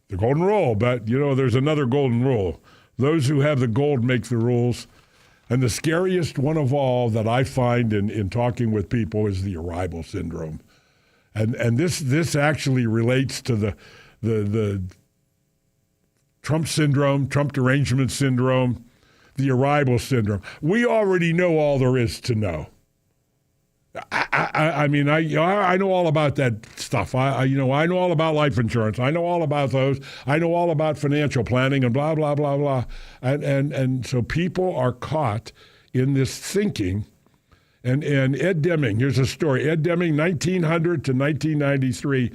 the golden rule. But, you know, there's another golden rule. Those who have the gold make the rules. And the scariest one of all that I find in talking with people is the arrival syndrome. And this actually relates to the Trump syndrome, Trump derangement syndrome, the arrival syndrome. We already know all there is to know. I mean, I know all about that stuff. I know all about life insurance. I know all about those. I know all about financial planning and blah, blah, blah, blah. And so people are caught in this thinking. And Ed Deming, here's a story. Ed Deming, 1900 to 1993.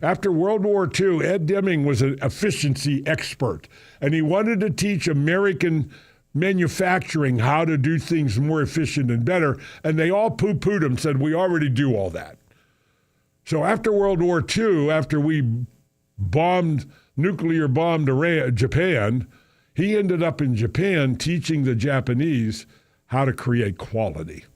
After World War II, Ed Deming was an efficiency expert. And he wanted to teach American manufacturing how to do things more efficient and better, and they all poo-pooed him, said, we already do all that. So after World War II, after we nuclear bombed Japan, he ended up in Japan teaching the Japanese how to create quality.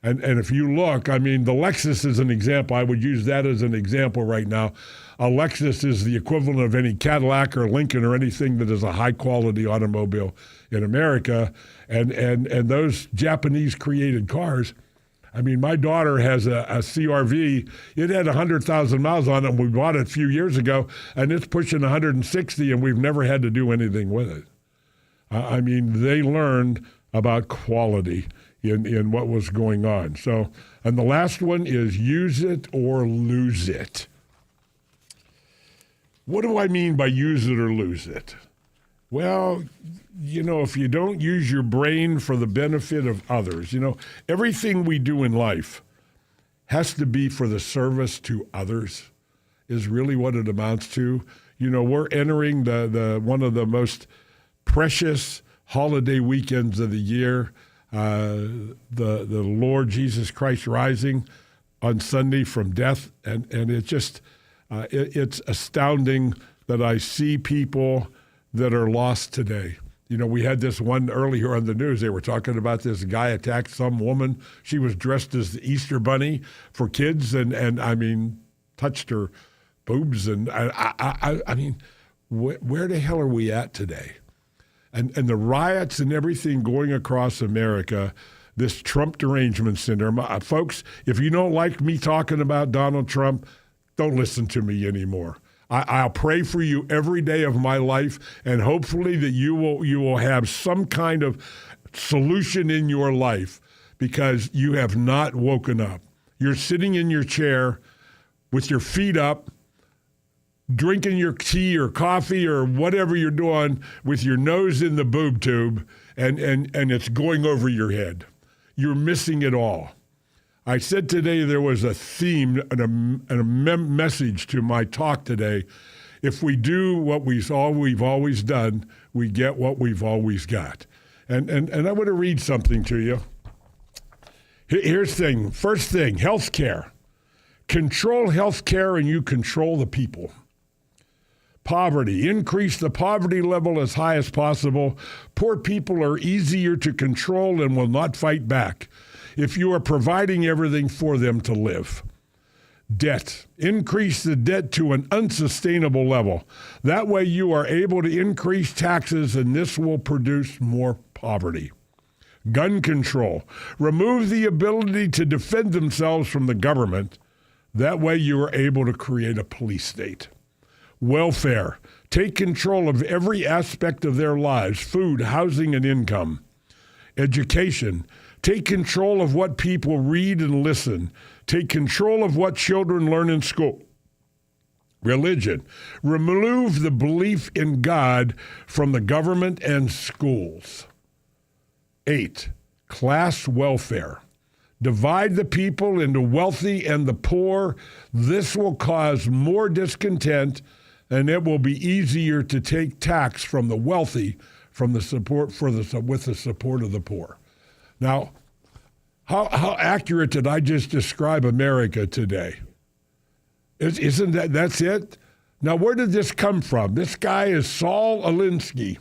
And if you look, I mean, the Lexus is an example. I would use that as an example right now. A Lexus is the equivalent of any Cadillac or Lincoln or anything that is a high-quality automobile in America. And those Japanese-created cars, I mean, my daughter has a CR-V. It had 100,000 miles on it. We bought it a few years ago, and it's pushing 160, and we've never had to do anything with it. I mean, they learned about quality in what was going on. So, and the last one is use it or lose it. What do I mean by use it or lose it? Well, you know, if you don't use your brain for the benefit of others, you know, everything we do in life has to be for the service to others is really what it amounts to. You know, we're entering the one of the most precious holiday weekends of the year. The Lord Jesus Christ rising on Sunday from death, and it just it's astounding that I see people that are lost today. You know, we had this one earlier on the news. They were talking about this guy attacked some woman. She was dressed as the Easter Bunny for kids, and I mean, touched her boobs, and I mean, where the hell are we at today? And the riots and everything going across America, this Trump derangement syndrome. Folks, if you don't like me talking about Donald Trump, don't listen to me anymore. I'll pray for you every day of my life, and hopefully that you will have some kind of solution in your life, because you have not woken up. You're sitting in your chair with your feet up, drinking your tea or coffee or whatever you're doing with your nose in the boob tube, and it's going over your head. You're missing it all. I said today there was a theme and a message to my talk today. If we do what we've always done, we get what we've always got. And I want to read something to you. Here's the thing. First thing, health care. Control health care and you control the people. Poverty. Increase the poverty level as high as possible. Poor people are easier to control and will not fight back if you are providing everything for them to live. Debt. Increase the debt to an unsustainable level. That way you are able to increase taxes, and this will produce more poverty. Gun control. Remove the ability to defend themselves from the government. That way you are able to create a police state. Welfare. Take control of every aspect of their lives: food, housing, and income. Education. Take control of what people read and listen. Take control of what children learn in school. Religion. Remove the belief in God from the government and schools. 8. Class welfare. Divide the people into wealthy and the poor. This will cause more discontent, and it will be easier to take tax from the wealthy with the support of the poor. Now, how accurate did I just describe America today? Isn't that's it? Now, where did this come from? This guy is Saul Alinsky.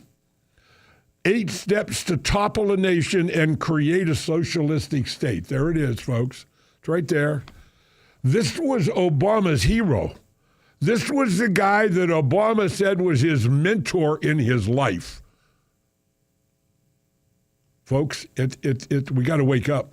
8 steps to topple a nation and create a socialistic state. There it is, folks. It's right there. This was Obama's hero. This was the guy that Obama said was his mentor in his life. Folks, we got to wake up.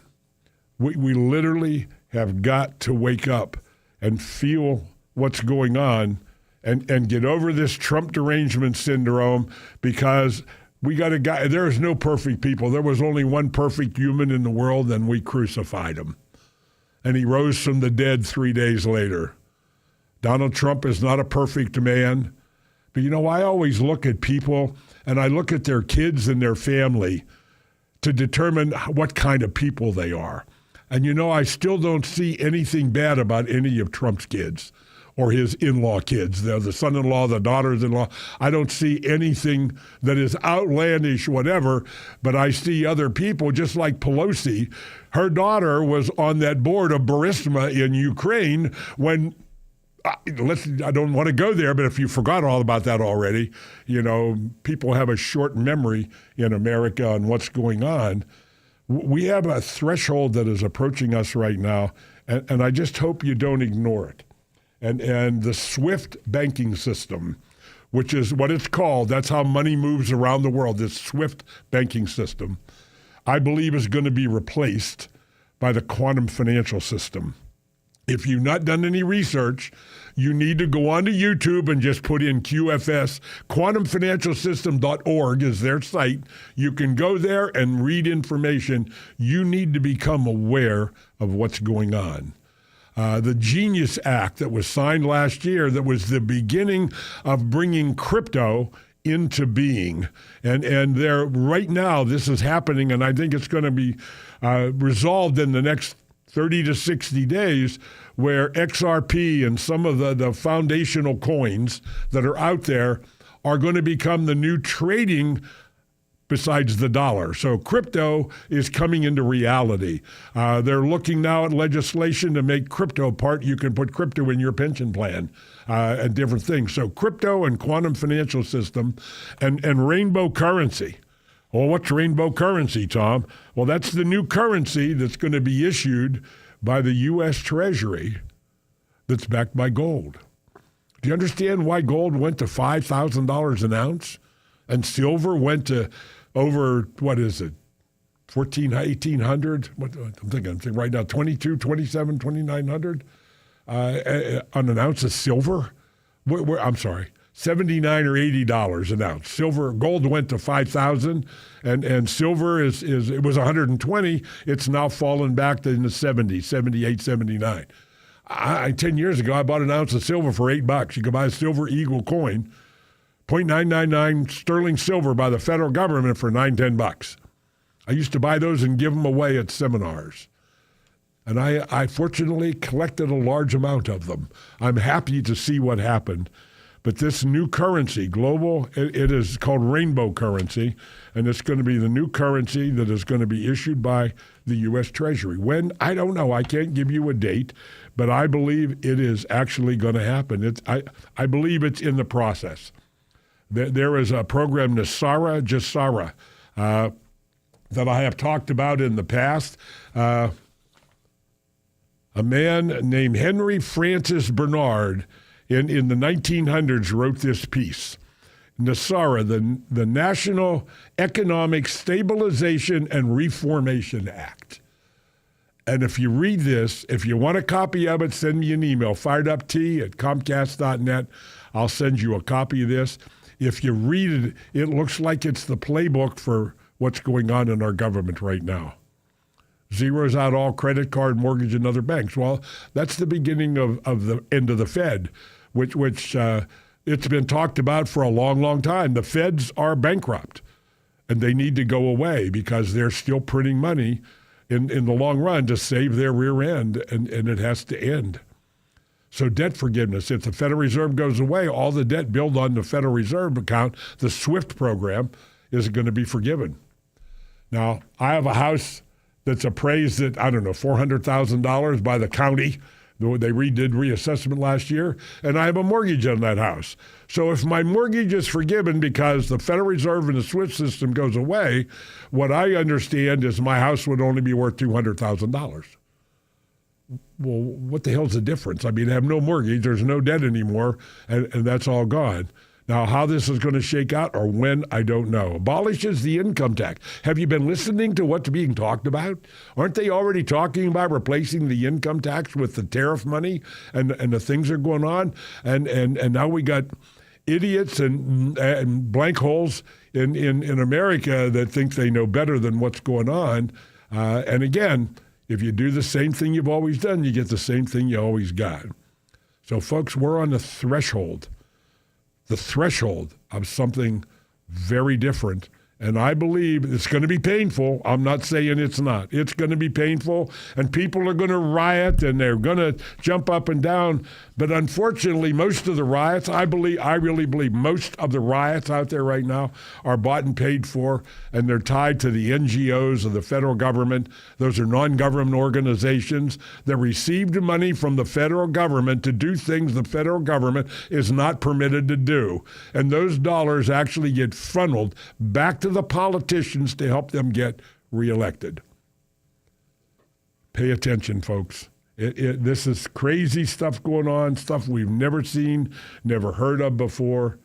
We literally have got to wake up and feel what's going on and get over this Trump derangement syndrome, because we got a guy. There is no perfect people. There was only one perfect human in the world, and we crucified him. And he rose from the dead 3 days later. Donald Trump is not a perfect man. But I always look at people, and I look at their kids and their family to determine what kind of people they are. And I still don't see anything bad about any of Trump's kids or his in-law kids. They're the son-in-law, the daughters-in-law. I don't see anything that is outlandish, whatever, but I see other people, just like Pelosi. Her daughter was on that board of Burisma in Ukraine when, I don't want to go there, but if you forgot all about that already, people have a short memory in America on what's going on. We have a threshold that is approaching us right now, and I just hope you don't ignore it. And the SWIFT banking system, which is what it's called, that's how money moves around the world, this SWIFT banking system, I believe is going to be replaced by the quantum financial system. If you've not done any research, you need to go onto YouTube and just put in QFS. Quantumfinancialsystem.org is their site. You can go there and read information. You need to become aware of what's going on. The Genius Act that was signed last year, that was the beginning of bringing crypto into being. And there, right now, this is happening, and I think it's going to be resolved in the next 30 to 60 days, where XRP and some of the foundational coins that are out there are going to become the new trading besides the dollar. So crypto is coming into reality. They're looking now at legislation to make crypto part. You can put crypto in your pension plan and different things. So crypto and quantum financial system and rainbow currency. Well, what's rainbow currency, Tom? Well, that's the new currency that's going to be issued by the U.S. Treasury that's backed by gold. Do you understand why gold went to $5,000 an ounce and silver went to over, 1,800. I'm thinking right now, 22, 27, 2,900 on an ounce of silver. I'm sorry, $79 or $80 an ounce. Silver, gold went to 5,000, and silver it was 120. It's now fallen back to in the 70s, 78, 79. 10 years ago, I bought an ounce of silver for $8. You could buy a silver eagle coin, 0.999 sterling silver by the federal government for $9-10. I used to buy those and give them away at seminars. And I fortunately collected a large amount of them. I'm happy to see what happened. But this new currency, global, it is called rainbow currency, and it's going to be the new currency that is going to be issued by the U.S. Treasury. When? I don't know. I can't give you a date, but I believe it is actually going to happen. I believe it's in the process. There is a program, GESARA, that I have talked about in the past. A man named Henry Francis Bernard in the 1900s wrote this piece, NASARA, the National Economic Stabilization and Reformation Act. And if you read this, if you want a copy of it, send me an email, firedupt@comcast.net. I'll send you a copy of this. If you read it, it looks like it's the playbook for what's going on in our government right now. Zeroes out all credit card, mortgage, and other banks. Well, that's the beginning of the end of the Fed, which it's been talked about for a long, long time. The Feds are bankrupt, and they need to go away because they're still printing money in the long run to save their rear end, and it has to end. So debt forgiveness, if the Federal Reserve goes away, all the debt billed on the Federal Reserve account, the SWIFT program, is going to be forgiven. Now, I have a house that's appraised at, $400,000 by the county. They redid reassessment last year, and I have a mortgage on that house. So if my mortgage is forgiven because the Federal Reserve and the SWIFT system goes away, what I understand is my house would only be worth $200,000. Well, what the hell's the difference? I mean, I have no mortgage, there's no debt anymore, and that's all gone. Now, how this is going to shake out or when, I don't know. Abolishes the income tax. Have you been listening to what's being talked about? Aren't they already talking about replacing the income tax with the tariff money and the things that are going on? And now we got idiots and blank holes in America that think they know better than what's going on. And again, if you do the same thing you've always done, you get the same thing you always got. So, folks, we're on the threshold of something very different. And I believe it's going to be painful. I'm not saying it's not. It's going to be painful, and people are going to riot, and they're going to jump up and down. But unfortunately, most of the riots, I really believe most of the riots out there right now are bought and paid for, and they're tied to the NGOs of the federal government. Those are non-government organizations that received money from the federal government to do things the federal government is not permitted to do. And those dollars actually get funneled back to the politicians to help them get reelected. Pay attention, folks. This is crazy stuff going on, stuff we've never seen, never heard of before.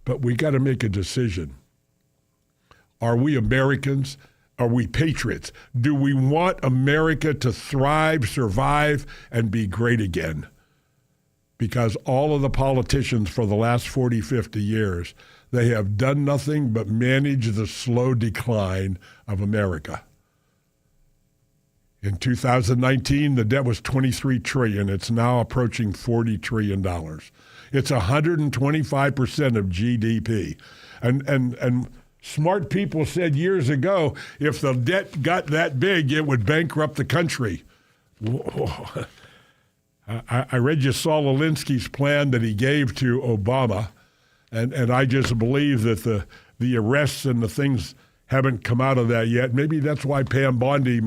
But we got to make a decision. Are we Americans? Are we patriots? Do we want America to thrive, survive, and be great again? Because all of the politicians for the last 40, 50 years, they have done nothing but manage the slow decline of America. In 2019, the debt was $23 trillion. It's now approaching $40 trillion. It's 125% of GDP. And smart people said years ago, if the debt got that big, it would bankrupt the country. I read you Saul Alinsky's plan that he gave to Obama. And I just believe that the arrests and the things haven't come out of that yet. Maybe that's why Pam Bondi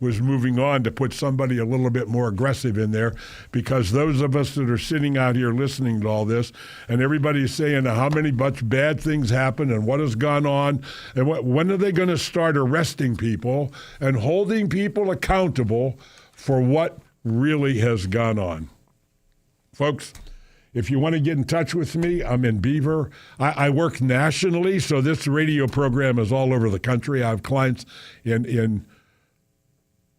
was moving on to put somebody a little bit more aggressive in there, because those of us that are sitting out here listening to all this, and everybody's saying how many much bad things happen and what has gone on, and when are they going to start arresting people and holding people accountable for what really has gone on? Folks, If you want to get in touch with me, I'm in Beaver. I work nationally, so this radio program is all over the country. I have clients in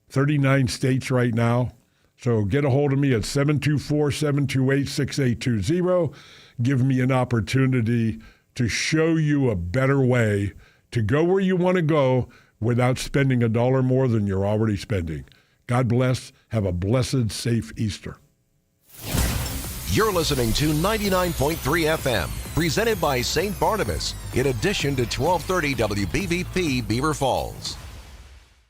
39 states right now. So get a hold of me at 724-728-6820. Give me an opportunity to show you a better way to go where you want to go without spending a dollar more than you're already spending. God bless. Have a blessed, safe Easter. You're listening to 99.3 FM, presented by St. Barnabas, in addition to 1230 WBVP Beaver Falls.